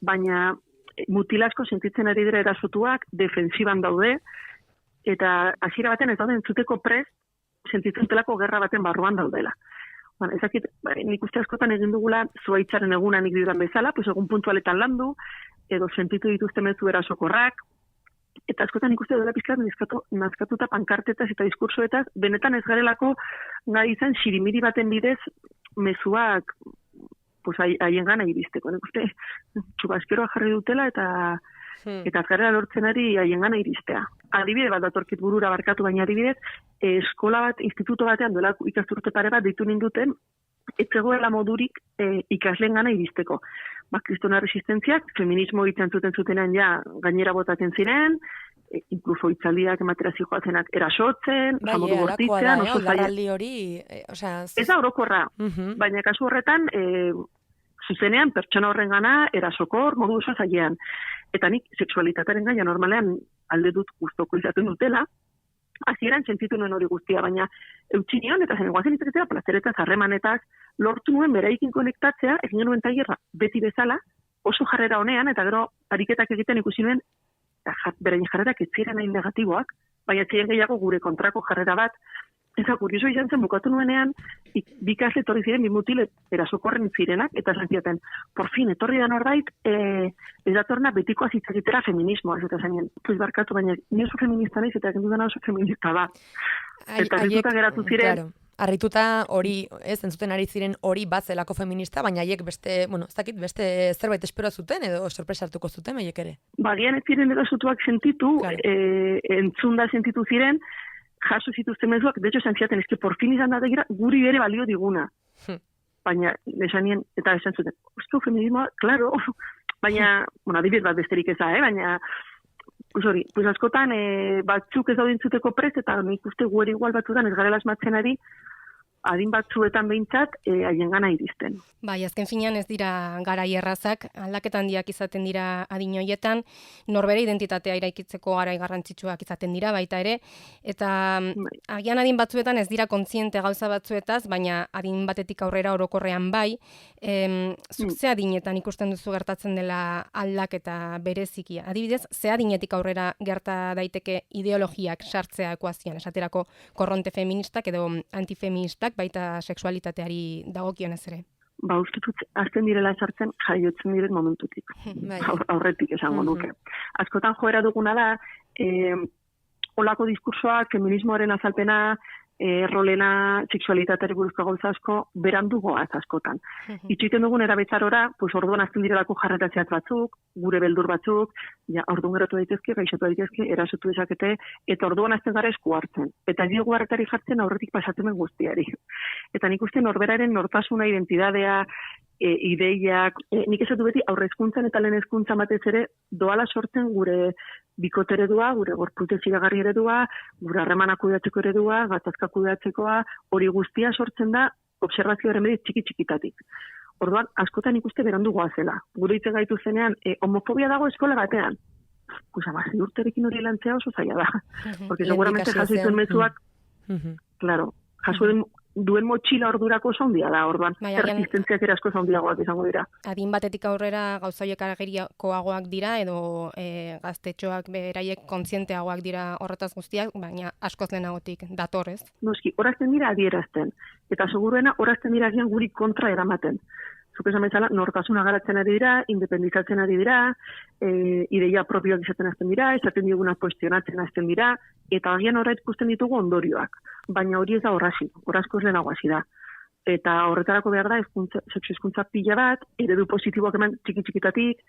baina mutilasko sentitzen ari dira erasotuak, defensiban daude, eta hasiera baten ez dauden entzuteko prest, sentitzen telako gerra baten barruan daudela. Bueno, ezakit, nik uste askotan egin dugula zuaitzaren eguna nik diran bezala, pues egun puntualetan landu, edo sentitu dituzte mezu erasokorrak, eta askotan ikuste dela pizkat nazkatuta pankartetaz eta diskursoetaz, benetan ez garelako gai izan xirimiri baten bidez mezuak pues, haien gana iristeko. Nik uste txubaskeroa jarri dutela eta ez garela lortzen ari haien gana iristea. Adibide bat datorkit burura barkatu, baina adibidez, eskola bat, instituto batean duela ikasturte pare bat ditu ninduten, ez zegoela modurik ikasleen gana iristeko. Kristona resistentziak, feminismo egiten zutenean ja gainera botatzen ziren, inkluso itzaldiak ematerazio joazenak erasotzen, modu bortitzean, oso zaila. Ez da orokorra, baina kasu horretan, zuzenean pertsona horren gana erasokor modu oso zailean. Eta nik sexualitatearen gaia normalean alde dut gustoko izaten dutela, hasieran sentitu nuen hori guztia, baina eutxinion eta zen guazen izatea plazeretaz, harremanetaz, lortu nuen beraikin konektatzea, egin nuen tailerra beti bezala, oso jarrera honean, eta gero ariketak egiten ikusi nuen, berain jarrerak ez ziren hain negatiboak, baina ziren gehiago gure kontrako jarrera bat, eta kurioso izan zen bukatu nuenean, bikasle etorri ziren, bimutil erasokorren zirenak, eta esan ziaten, por fin, etorri da norbait, ez datorna betikoa zitzakitera feminismoa, ez eta zainen, pues barkatu, baina ni oso feminista naiz, eta egin dudana oso feminista da. Eta harrituta geratu ziren. Claro. Harrituta hori, entzuten ari ziren hori bat zelako feminista, baina haiek beste, ez dakit, beste zerbait espero zuten, edo sorpresa hartuko zuten, haiek ere. Bagian ez ziren erasotuak sentitu, entzunda sentitu ziren, jaso zituzten mezuak, de hecho, esan ziaten, eske por fin izan da guri bere balio diguna. Baina, esanien, eta esan zuten, eske feminismoa, claro, baina, adibidez bat besterik eza, baina, pues askotan, batzuk ez daudintzuteko prest, eta nik uste gueri igual batzutan ez garela asmatzen ari, adin batzuetan behintzat, haien gana iristen. Bai, azken finean ez dira garai errazak, aldaketa handiak izaten dira adin hoietan, norbere identitatea iraikitzeko garai garrantzitsuak izaten dira baita ere, eta agian adin batzuetan ez dira kontziente gauza batzuetaz, baina adin batetik aurrera orokorrean bai, zuk ze adinetan ikusten duzu gertatzen dela aldaketa bereziki. Adibidez, ze adinetik aurrera gerta daiteke ideologiak sartzea ekuazioan, esaterako korronte feministak edo antifeministak, baita sexualitateari dagokionez ere. Uste dut, azten direla esartzen jaiotzen diren momentutik. Aurretik esango nuke. Askotan joera duguna da, olako diskursoak, feminismoaren azalpena, rolena, sexualitateari buruzko gauza asko, berandu goaz askotan. Itxiten dugun erabetzarora, pues orduan azten direlako jarretaziat batzuk, gure beldur batzuk, orduan geratu daitezke, gaixotu daitezke, erasotu dezakete, eta orduan azten gara esku hartzen. Eta diogu harretari jartzen aurretik pasatzen guztiari. Eta nik uste norberaren nortasuna, identidadea, ideiak, nik esatu beti aurrezkuntzan eta lehen hezkuntzan batez ere doala sortzen gure bikote eredua, gure gorputez iragarri eredua, gure harremanak kudeatzeko eredua, gatazka kudeatzekoa, hori guztia sortzen da observazioaren bedi txiki-txikitatik. Orduan, askotan ikuste berandu goazela. Gure hitzen gaitu zenean, homofobia dago eskola batean. Pues amasi urterekin hori lantzea oso zaila da. Porque seguramente jaso dituen mezuak, claro, jaso duen motxila ordurako oso handia da, orduan. Resistentziak erasko handiagoak izango dira. Adin batetik aurrera gauza horiek ageriakoagoak dira, edo gaztetxoak beraiek kontzienteagoak dira horretaz guztiak, baina askoz lehenagotik datorrez. Noski, horazten dira adierazten. Eta seguruena, horazten dira gian guri kontra eramaten. Zuk esan bezala, nortasuna garatzen ari dira, independizatzen ari dira, ideia propioak izaten azten dira, esaten diguna kuestionatzen azten dira, eta agian horret ikusten ditugu ondorioak. Baina hori ez da horrazi, horazko ez lehenago hasi da. Eta horretarako behar da, sexu hezkuntza pila bat, eredu positiboak eman txiki-txikitatik,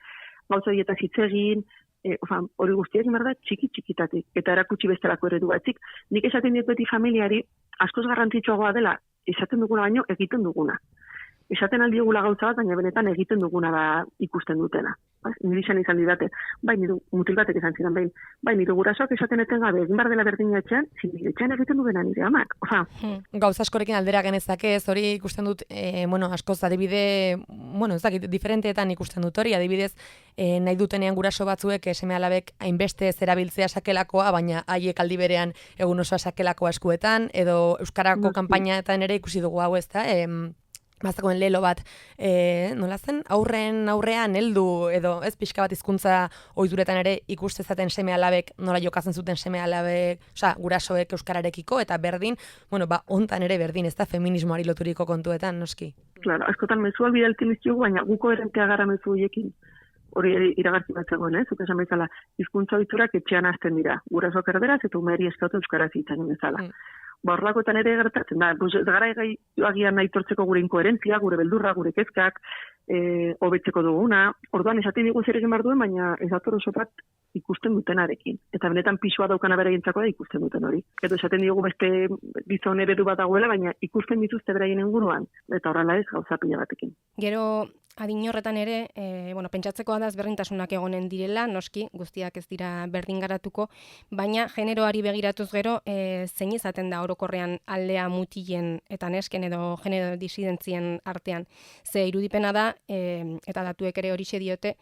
gauza dietaz hitz egin, hori guztiak da txiki-txikitatik, eta erakutsi bestelako eredu batzik. Nik esaten diet beti familiari, askoz garrantzitsuagoa dela, esaten duguna baino egiten duguna. Esaten aldiogula gauza bat, baina benetan egiten duguna da ikusten dutena. Niri izan didate, nire mutil batek izan zidan behin, nire gurasoak esaten etengabe, egin bar dela berdina etxean, nire etxean egiten duena nire amak. Gauza askorekin aldera genezake, hori ikusten dut, askoz adibide, ez dakit, diferenteetan ikusten dut hori, adibidez, nahi dutenean guraso batzuek seme-alabek hainbeste zerabiltzea sakelakoa, baina haiek aldi berean egun osoa sakelakoa eskuetan, edo euskarako kanpainetan ere ikusi dugu hau, ezta, bazakoen lelo bat, nola zen, aurrean heldu edo ez pixka bat hizkuntza ohiduretan ere ikustezaten seme-alabek nola jokatzen zuten seme-alabek, gurasoek euskararekiko eta berdin, hontan ere berdin, ez da feminismoari loturiko kontuetan, noski. Claro, askotan mezuak bidaltzen dizkigu, baina gu koherentea gara mezu horiekin. Hori iragartzen bat zegoen, zuk esan bezala, hizkuntza ohiturak etxean hasten dira, gurasoak erderaz eta umeri eskatu euskaraz hitzen bezala. Horlakoetan ere gertatzen da, gara agian aitortzeko gure inkoherentzia, gure beldurra, gure kezkak, hobetzeko duguna. Orduan esaten digu zer egin behar duen, baina ez dator oso bat ikusten dutenarekin. Eta benetan pisua daukana beraintzako da ikusten duten hori. Edo esaten digu beste gizon eredu bat dagoela, baina ikusten dituzte beraien inguruan. Eta horrela ez gauza pila batekin. Gero, adin horretan ere, pentsatzekoa da ezberdintasunak egonen direla, noski, guztiak ez dira berdin garatuko, baina generoari begiratuz gero, zein izaten da orokorrean aldea mutilen eta nesken edo genero disidentzien artean. Ze irudipena da, eta datuek ere horixe diote,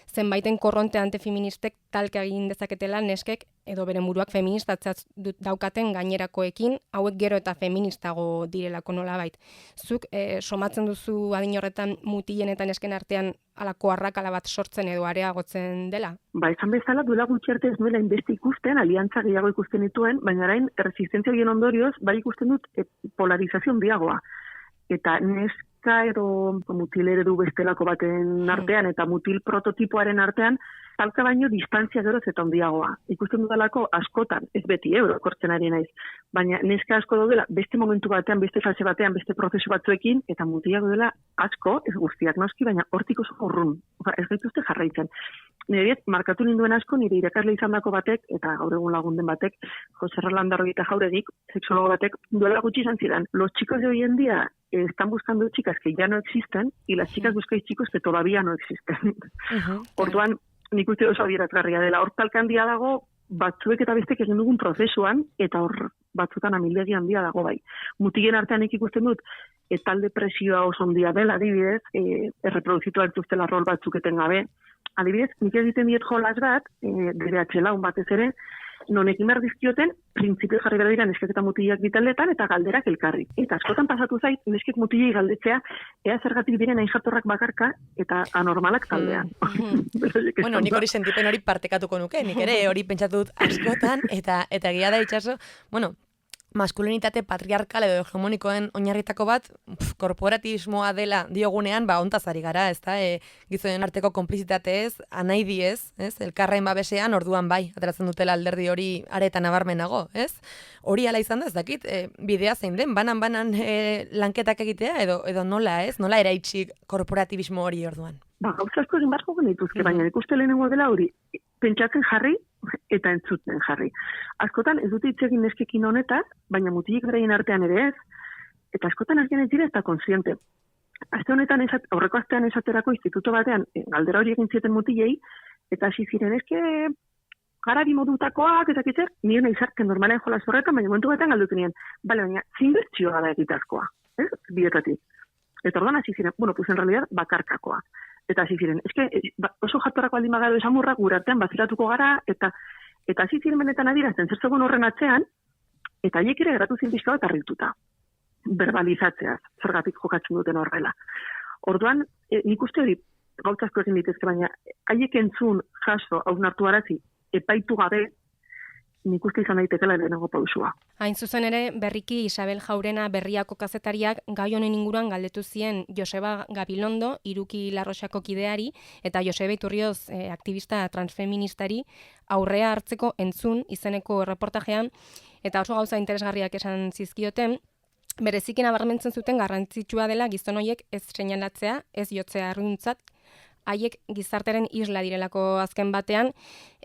zenbaiten korronte antifeministek talka egin dezaketela neskek edo beren buruak feministatzat daukaten gainerakoekin, hauek gero eta feministago direlako nolabait. Zuk somatzen duzu adin horretan mutilen eta nesken artean alako arrakala bat sortzen edo areagotzen dela? Esan bezala duela gutxi arte ez nuela inbeste ikusten, aliantza gehiago ikusten dituen, baina orain resistentzia horien ondorioz, ikusten dut polarizazio handiagoa. Eta neska edo mutil eredu bestelako baten artean eta mutil prototipoaren artean, talka baino distantzia geroz eta handiagoa. Ikusten dudalako askotan, ez beti kortzen ari naiz, baina neska asko daudela beste momentu batean, beste fase batean, beste prozesu batzuekin, eta mutilak daudela asko, ez guztiak noski, baina hortik oso urrun. Ez gaituzte jarraitzen. Nire markatu ninduen asko, nire irakasle izandako batek, eta gaur egun lagunden batek, Jose Rolandarro eta Jauregik, sexólogo batek, duela gutxi izan zidan. Los chicos de hoy en día están buscando chicas que ya no existen, y las chicas buscáis chicos que todavía no existen. Orduan, nik uste oso adierazgarria dela. Hor talka handia dago, batzuek eta bestek egin dugun prozesuan, eta hor batzutan amildegi handia dago bai. Mutilen artean ikusten dut, talde presioa oso handia dela, adibidez, erreproduzitu hartuztela rol batzuk etengabe. Adibidez, nik egiten diet jolas bat, DBH laun batez ere, nonekin behar dizkioten, printzipio jarri behar dira neskek eta mutilak bitaldetan eta galderak elkarri. Eta askotan pasatu zait, neskek mutilei galdetzea, ea zergatik diren hain jatorrak bakarka eta anormalak taldean. Nik hori sentipen hori partekatuko nuke, nik ere hori pentsatu dut askotan, eta egia da itxaso, maskulinitate patriarkal edo hegemonikoen oinarritako bat, korporatibismoa dela diogunean, hontaz ari gara, ez da, gizonen arteko konplizitatez, anaidiez, ez, elkarren babesean, orduan bai, ateratzen dutela alderdi hori aretan nabarmenago, ez? Hori ala izan da, ez dakit, bidea zein den, banan lanketak egitea, edo nola, ez? Nola eraitsi korporatibismo hori orduan? Gauza asko egin barko genituzke, baina ikuste lehenengo dela hori, pentsatzen jarri eta entzuten jarri. Askotan ez dute hitz egin neskekin honetaz, baina mutilik beraien artean ere ez, eta askotan azken ez dira ez da konsiente. Aste honetan, aurreko astean esaterako instituto batean, galdera hori egin zieten mutilei, eta hasi ziren eske garabi modutakoak, eta kitzer, nire izartzen normalean jolas horretan, baina momentu batean galdutu nien, baina zinbertsioa da egitazkoa, bietatik. Eta orduan hasi ziren, pues en realidad bakarkakoa. Eta hasi ziren, oso jatorrako aldin bagado esamurrak gure artean baziratuko gara, eta hasi ziren benetan adirazten, zer zegoen horren atzean, eta haiek ere geratu ziren pixka bat harrituta, verbalizatzeaz, zergatik jokatzen duten horrela. Orduan, nik uste hori gauzazko egin ditezke, baina haiek entzun jaso hausnartu arazi, epaitu gabe, nik uste izan daitekela lehenengo pausua. Hain zuzen ere, berriki Isabel Jaurena Berriako kazetariak gai honen inguruan galdetu zien Joseba Gabilondo, Iruki Larroxako kideari, eta Joseba Iturrioz, aktivista transfeministari, aurrea hartzeko entzun izeneko reportajean, eta oso gauza interesgarriak esan zizkioten, berezikin nabarmentzen zuten garrantzitsua dela gizon horiek ez seinalatzea, ez jotzea arruntzat, haiek gizartearen isla direlako azken batean,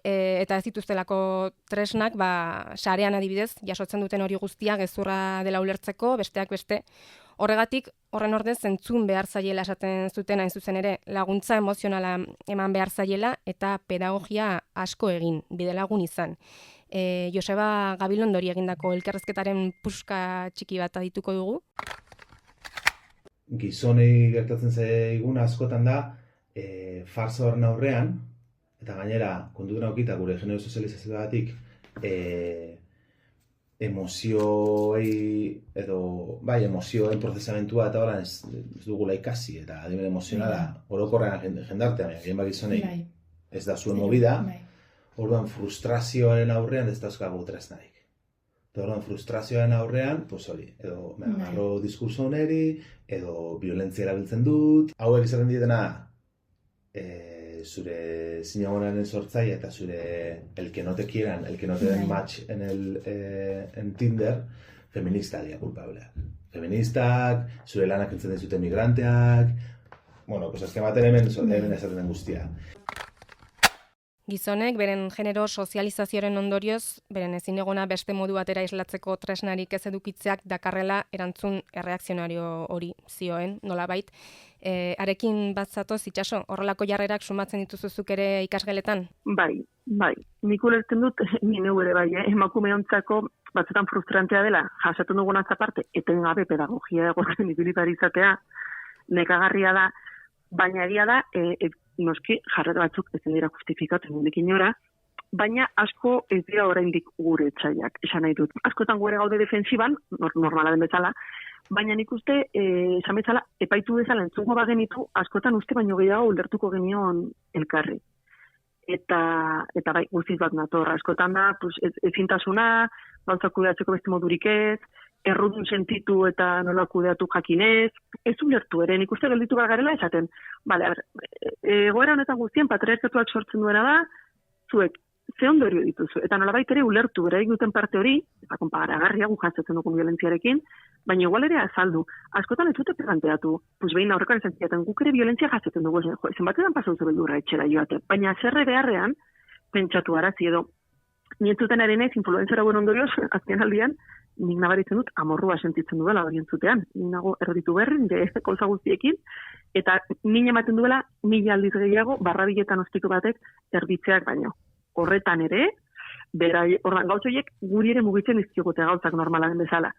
eta ez dituztelako tresnak, sarean adibidez, jasotzen duten hori guztia gezurra dela ulertzeko, besteak beste. Horregatik, horren ordez, entzun behar zaiela esaten zuten hain zuzen ere, laguntza emozionala eman behar zaiela eta pedagogia asko egin, bidelagun izan. Joseba Gabilondori egindako elkarrezketaren puska txiki bat adituko dugu. Gizonei gertatzen zaigun askotan da, farsa horren aurrean, eta gainera, kontutan aukita gure genero sozializazioagatik, emozioei emozioen prozesamentua eta horan ez dugula ikasi, eta adimen emozionala orokorrean jendartean, gehien gizonei ez da zuen movida, orduan frustrazioaren aurrean ez dauzkagu tresnarik. Orduan frustrazioaren aurrean, edo agarro diskurso honeri, edo violentzia erabiltzen dut, hauek izaten dietena zure sinagonaren sortzaile eta zure el que no te quieran, el que no te den match en Tinder, feminista dira culpableak. Feministak, zure lanak entzen dizute migranteak, azken baten hemen esaten den guztia. Gizonek, beren genero sozializazioaren ondorioz, beren ezinegona beste modu batera islatzeko tresnarik ez edukitzeak dakarrela erantzun erreakzionario hori zioen, nolabait. Arekin bat zatoz, Itxaso, horrelako jarrerak sumatzen dituzuzuk ere ikasgeletan? Bai. Nik ulertzen dut, nire ere bai, emakumeontzako batzutan frustrantea dela, jasatzen dugunaz aparte, etengabe pedagogia egoten izatea, nekagarria da, baina egia da, noski jarrera batzuk ezin dira justifikatzen mundik inora, baina asko ez dira oraindik gure etxaiak, esan nahi dut. Askotan gure gaude defensiban, normala den bezala, baina nik uste, esan bezala, epaitu bezala entzungo bagenitu, askotan uste baino gehiago ulertuko genion elkarri. Eta bai, guztiz bat nator, askotan da, ezintasuna, gauzak kudeatzeko beste modurik ez, errudun sentitu eta nola kudeatu jakinez, ez ulertu ere, nik uste gelditu garela esaten. Egoera honetan guztien patriarkatuak sortzen duena da, zuek, ze ondorio dituzu, eta nolabait ere ulertu beraik duten parte hori, eta konparagarria gu jasotzen dugun violentziarekin, baina igual ere azaldu. Askotan ez dute planteatu, behin aurrekan esan ziaten, guk ere violentzia jasotzen dugu, zenbatetan pasauzu beldurra etxera joate, baina zerre beharrean, pentsatu arazi edo, nientzuten ere influenzera buen ondorioz, azken aldian, nik nabaritzen dut, amorrua sentitzen duela hori entzutean. Nik nago erditu berri, nire kolza guztiekin, eta min ematen duela 1000 aldiz gehiago, barrabiletan ospitu batek erditzeak baino. Horretan ere, ordan gauz horiek guri ere mugitzen izkiogotea gauzak normalaren bezala.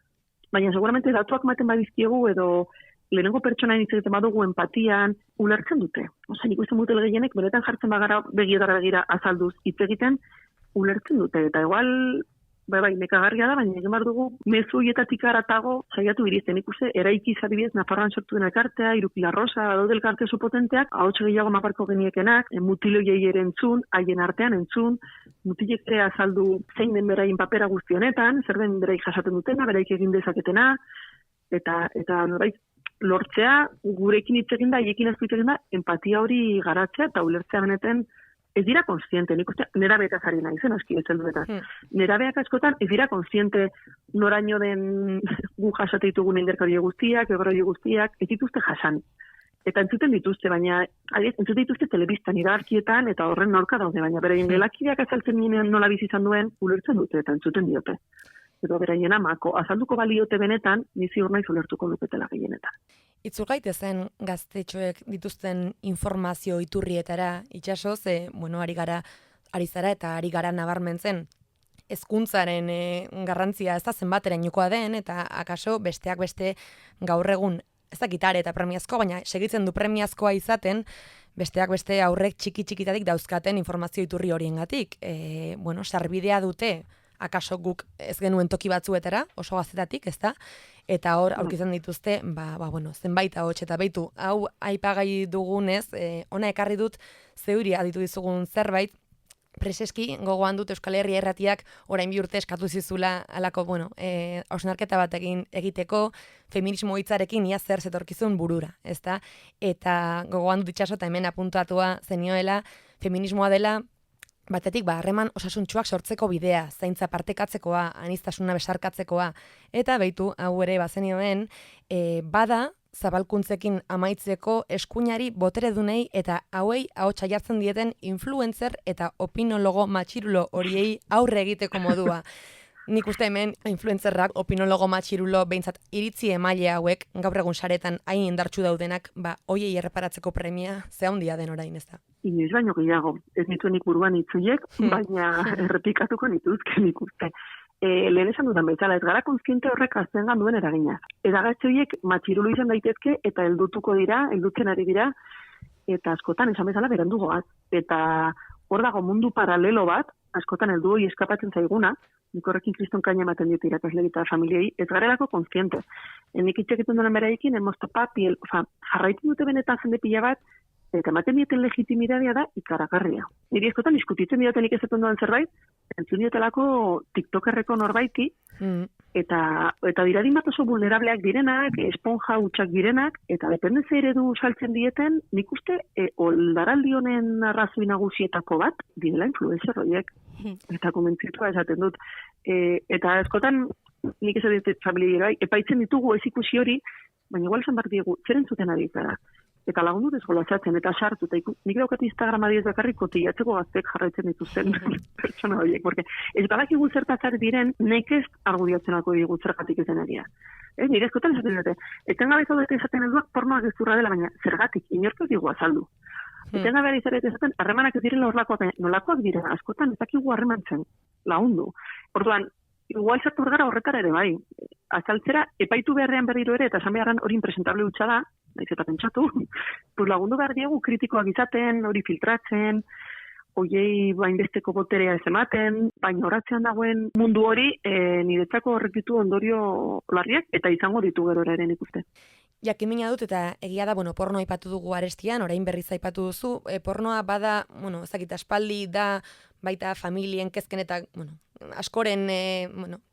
Baina seguramente datuak maten badizkiegu edo lehenengo pertsona egiten badugu empatian, ulertzen dute. Nik uste mutel gehienek, benetan jartzen bagara begietara begira azalduz hitz egiten, ulertzen dute. Eta igual, bai, nekagarria da, baina egin behar dugu mezu hietatik aratago saiatu irizten. Ikuste, eraiki zadibidez Nafarroan sortu den elkartea, Irupila Rosa, daude elkarte oso potenteak, ahotsa gehiago maparko geniekenak, mutiloiei ere entzun, haien artean entzun, mutilek ere azaldu zein den beraien papera guzti honetan, zer den beraik jasaten dutena, beraik egin dezaketena, eta norbait lortzea, gurekin hitz egin da, haiekin ez hitz egin da, empatia hori garatzea eta ulertzea benetan ez dira konstiente, nik uste, nerabeetaz ari nahi zen, aski bezelduetaz. Nerabeak askotan ez dira konstiente noraino den gu jasate ditugun inderkari guztiak, egoroi guztiak, ez dituzte jasan. Eta entzuten dituzte, baina entzuten dituzte telebistan, iragarkietan, eta horren norka daude, baina beraien gelakideak azaltzen ginen nola bizi izan duen, ulertzen dute eta entzuten diote. Edo beraien amako, azalduko baliote benetan, nizi hor nahi ulertuko luketela gehienetan. Itzul gaitezen gaztetxoek dituzten informazio iturrietara, Itxaso, ari zara eta ari gara nabarmentzen hezkuntzaren garrantzia ez da zenbaterainokoa den, eta akaso besteak beste gaur egun ez da gitare eta premiazko, baina segitzen du premiazkoa izaten, besteak beste aurrek txiki-txikitatik dauzkaten informazio iturri horiengatik. Sarbidea dute, akaso guk ez genuen toki batzuetara, oso gaztetatik, ez da? Eta hor, aurkitzen dituzte, zenbait ahots eta beitu, hau aipagai dugunez, ona ekarri dut zeuri aditu dizugun zerbait, preseski gogoan dut Euskal Herria Irratiak orain 2 urte eskatu zizula alako, hausnarketa bat egiteko, feminismo hitzarekin ia zer zetorkizun burura, ez da? Eta gogoan dut Itxaso eta hemen apuntatua zenioela, feminismoa dela, batetik, harreman osasuntsuak sortzeko bidea, zaintza partekatzekoa, aniztasuna besarkatzekoa, eta beitu, hau ere bazenioen, bada zabalkuntzekin amaitzeko eskuinari boteredunei eta hauei ahotsa jartzen dieten influencer eta opinologo matxirulo horiei aurre egiteko modua. Nik uste hemen influencerrak, opinologo matxirulo, behintzat iritzi emaile hauek, gaur egun saretan hain indartsu daudenak, hoiei erreparatzeko premia ze handia den orain, ez da? Inoiz baino gehiago, ez nituenik buruan itzuiek, baina errepikatuko nituzke nik uste. Lehen esan dudan bezala, ez gara konskiente horrek aztengan duen eragina. Eragatze horiek matxirulo izan daitezke eta heldutzen ari dira, eta askotan esan bezala berandu goaz. Eta hor dago mundu paralelo bat, askotan heldu hori eskapatzen zaiguna, nik horrekin kriston kaina ematen ditu irakasle eta familiei, ez garelako konskiente. Nik itxeketan duen beraikin, jarraitzen dute benetan jende pila bat, eta ematen dieten legitimidadea da ikaragarria. Niri eskotan diskutitzen diotenik ezetan duan zerbait, entzun diotelako tiktokerreko norbaiti, eta diradin bat oso vulnerableak direnak, esponja hutsak direnak, eta dependenzia eredu saltzen dieten, nik uste, oldaraldi honen arrazoi nagusietako bat, direla influencer horiek. Eta komentzitua esaten dut. Eta eskotan, nik esaten dut familiei, epaitzen ditugu ez ikusi hori, baina igual esan bat diegu, zeren zuten ari zara. Eta lagundu desgolazatzen, eta sartu, eta nik daukat Instagram adiez bakarrik kotiatzeko gaztek jarraitzen dituzten pertsona horiek, porque ez badakigu zertazar diren, nekez argudiatzenako digu zergatik ezen egia. Nire eskotan esaten dute, etengabe zaudete esaten eduak pornoak gezurra dela, baina zergatik, inortu digu azaldu. Etengabe zaudete esaten, harremanak ez diren horlakoak, baina nolakoak diren, askotan ez dakigu harremantzen, lagundu. Orduan, igual sartu gara horretara ere bai, azaltzera, epaitu beharrean berriro ere, eta esan beharrean hori impresentable hutsa da, naiz eta pentsatu, lagundu behar diegu kritikoak izaten, hori filtratzen, hoiei bainbesteko boterea ez ematen, baina horatzean dagoen mundu hori niretzako horrek ditu ondorio larriak, eta izango ditu gero ere ikuste. Jakimina dut eta egia da, porno aipatu dugu arestian, orain berriz aipatu duzu, pornoa bada, ezakita aspaldi da, baita familien kezken eta, askoren,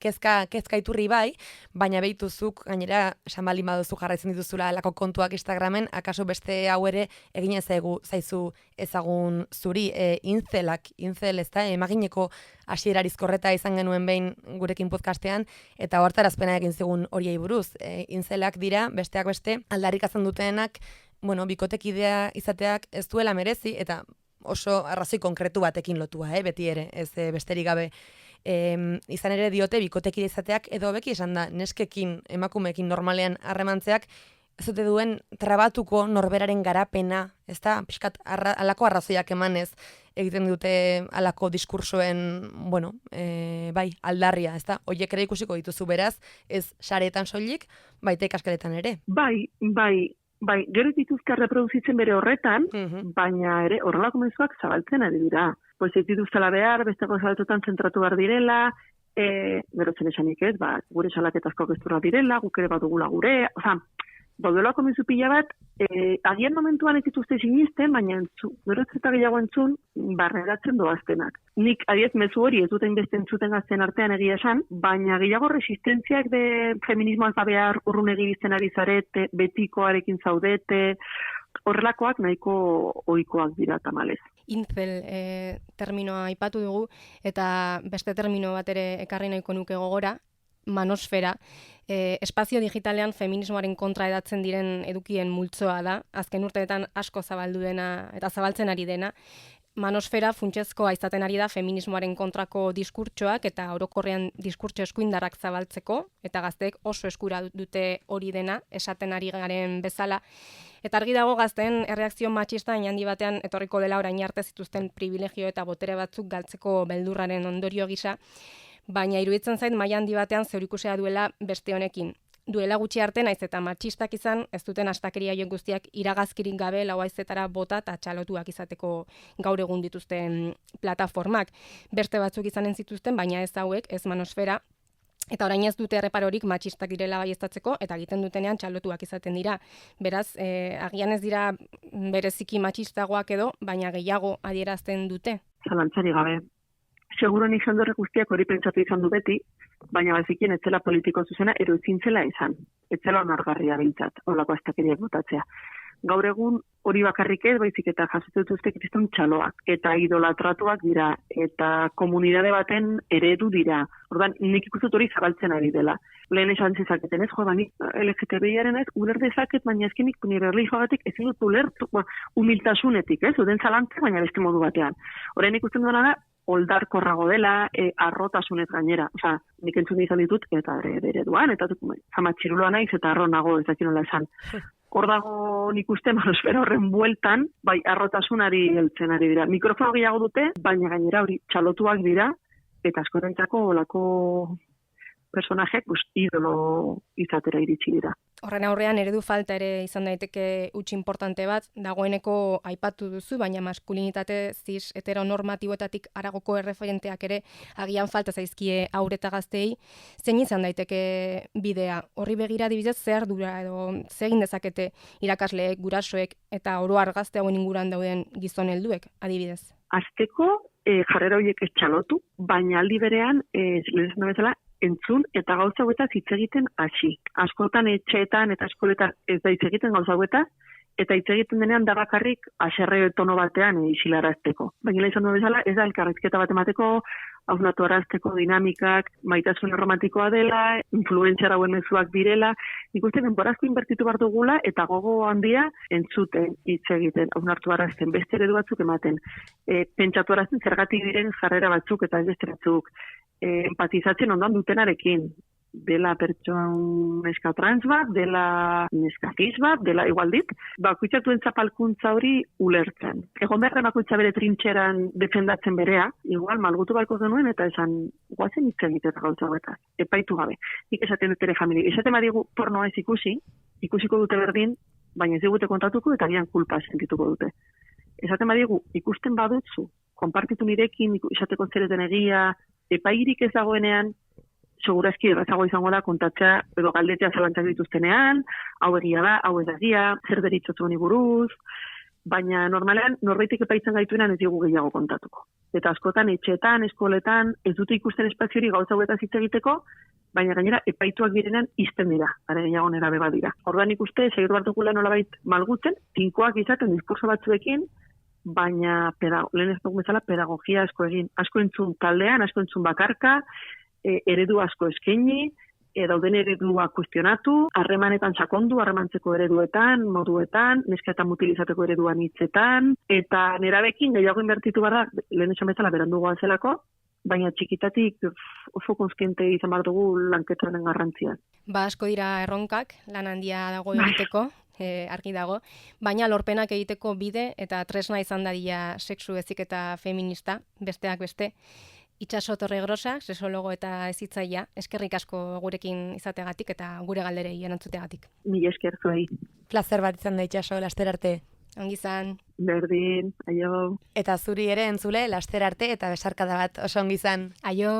kezka iturri bai, baina behituzuk, gainera, esan baldin baduzu jarraitzen dituzula alako kontuak Instagramen, akaso beste hau ere egin zaizu ezagun zuri, incel ez da, emagineko hasierarizkorreta izan genuen behin gurekin podcastean, eta hortarazpena egin zigun horiei buruz. Incelak dira, besteak beste, aldarrikatzen dutenak, bikotekidea izateak ez duela merezi, eta oso arrazoi konkretu batekin lotua, beti ere, ez besterik gabe. Izan ere diote bikotekide izateak edo beki esan da neskekin, emakumeekin normalean harremantzeak ez dute duen trabatuko norberaren garapena, ez da, pixkat alako arrazoiak emanez egiten dute alako diskursoen, bai, aldarria, ez da, horiek ere ikusiko dituzu beraz, ez saretan soilik, baita ikaskeletan ere. Bai, gero dituzka reproduzitzen bere horretan, baina ere horrelako mezuak zabaltzen ari dira. Pues ez dituztela behar, beste gozaletutan zentratu behar direla, gero zen esanik ez, gure salaketazko gestura direla, guk ere badugula gure, daudolako mezu pila bat, agian momentuan ez dituzte sinisten, baina gero eta gehiago entzun, barreratzen doaztenak. Nik adiez mezu hori ez duten beste entzuten gazten artean egia esan, baina gehiago resistentziak de feminismoaz behar urrun egibizten ari zarete, betikoarekin zaudete, horrelakoak nahiko ohikoak dira tamalez. Incel terminoa aipatu dugu, eta beste termino bat ere ekarri nahiko nuke gogora, manosfera, espazio digitalean feminismoaren kontra edatzen diren edukien multzoa da, azken urteetan asko zabaldu dena eta zabaltzen ari dena. Manosfera funtsezkoa izaten ari da feminismoaren kontrako diskurtsoak eta orokorrean diskurtso eskuindarrak zabaltzeko, eta gazteek oso eskura dute hori dena, esaten ari garen bezala. Eta argi dago gazteen erreakzio matxista handi batean etorriko dela orain arte zituzten privilegio eta botere batzuk galtzeko beldurraren ondorio gisa, baina iruditzen zait maila handi batean zeurikusea duela beste honekin. Duela gutxi arte naiz eta matxistak izan, ez duten astakeria joan guztiak iragazkirik gabe lauaizetara bota eta txalotuak izateko gaur egun dituzten plataformak. Beste batzuk izanen zituzten, baina ez hauek, ez manosfera, eta orain ez dute erreparorik matxistak direla baieztatzeko, eta egiten dutenean txalotuak izaten dira. Beraz, agian ez dira bereziki matxistagoak edo, baina gehiago adierazten dute. Zalantzari gabe. Seguro nik zandorrek guztiak hori pentsatu izan du beti, baina bazikien ez zela politiko zuzena, ero ezin zela izan. Ez zela onargarria bintzat, holako astakeriak botatzea. Gaur egun hori bakarrik ez, baizik eta jasotzen dituzte kriston txaloak, eta idolatratuak dira, eta komunidade baten eredu dira. Ordan nik ikustut hori zabaltzen ari dela. Lehen esan zezaketen ez, nik LGTBiaren ez, uler dezaket, baina ezkenik nire erlijioagatik ezin dut ulertu, humiltasunetik, ez, uden zalantzak, baina beste modu batean. Horrein ikusten duena da, oldarkorrago dela, arrotasunez gainera. Osa, nik entzun izan ditut, eta ereduan, eta zamatxiruloa naiz, eta arro nago, ez dakit nola esan. Hor dago nik uste manosfera horren bueltan, bai, arrotasunari heltzen ari dira. Mikrofono gehiago dute, baina gainera hori txalotuak dira, eta askorentzako olako personajeak idolo izatera iritsi dira. Horren aurrean eredu falta ere izan daiteke huts importante bat, dagoeneko aipatu duzu, baina maskulinitate cis heteronormatiboetatik haragoko erreferenteak ere agian falta zaizkie haur eta gazteei. Zein izan daiteke bidea? Horri begira adibidez zer ardura edo zer egin dezakete irakasleek, gurasoek eta oro har gazte hauen inguruan dauden gizon helduek adibidez? Azteko jarrera horiek ez txalotu, baina aldi berean, lehen bezala, entzun eta gauza hauetaz hitz egiten hasi. Askotan etxeetan eta eskoletan ez da hitz egiten gauza hauetaz, eta hitz egiten denean da bakarrik haserre tono batean isilarazteko. Baina izan du bezala, ez da elkarrizketa bat emateko, hausnatu arazteko dinamikak, maitasun romantikoa dela, influentziara hauen mezuak direla, nik uste denborazko inbertitu behar dugula eta gogo handia entzuten hitz egiten, hausnatu arazten, beste eredu batzuk ematen, pentsatu arazten zergatik diren jarrera batzuk eta ez beste batzuk, empatizatzen ondoan dutenarekin, dela pertson neska trans bat, dela neska cis bat, dela igualdit, bakoitzatuen zapalkuntza hori ulertzen. Egon behar bakoitza bere trintxeran defendatzen berea, igual malgutu balko genuen eta esan guazen hitz egiten gauza betaz, epaitu gabe. Nik esaten dut ere familia. Esaten badigu pornoa ez ikusiko dute berdin, baina ez digute kontatuko eta gian kulpa sentituko dute. Esaten badigu ikusten badutzu, konpartitu nirekin, esateko zereten egia, epairik ez dagoenean, segurazki errazago izango da kontatzea edo galdetzea zalantzak dituztenean, hau egia da, hau ez da egia, zer deritzotu honi buruz, baina normalean norbaitek epaitzen gaituenan ez digu gehiago kontatuko. Eta askotan, etxeetan, eskoletan, ez dute ikusten espaziori gauza hauetaz hitz egiteko, baina gainera epaituak direnean izten dira, are gehiago nerabe badira. Orduan ikuste, segiru bat dugula nolabait malgutzen, tinkoak izaten diskurso batzuekin, baina lehen ez dugu bezala pedagogia asko egin. Asko entzun taldean, asko entzun bakarka, eredu asko eskaini, dauden eredua kuestionatu, harremanetan sakondu, harremantzeko ereduetan, moduetan, neska eta mutilizateko ereduan hitzetan, eta nerabekin gehiago inbertitu behar da, lehen esan bezala berandu goazelako, baina txikitatik oso konskiente izan behar dugu lanketaren garrantzian. Asko dira erronkak, lan handia dago egiteko, argi dago, baina lorpenak egiteko bide eta tresna izan dadila sexu heziketa feminista, besteak beste. Itxaso Torregrosa, sexologo eta hezitzailea, eskerrik asko gurekin izateagatik eta gure galderei erantzuteagatik. Mila esker zuei. Plazer bat izan da Itxaso, laster arte. Ongi izan. Berdin, aio. Eta zuri ere entzule, laster arte eta besarkada bat oso ongi izan. Aio.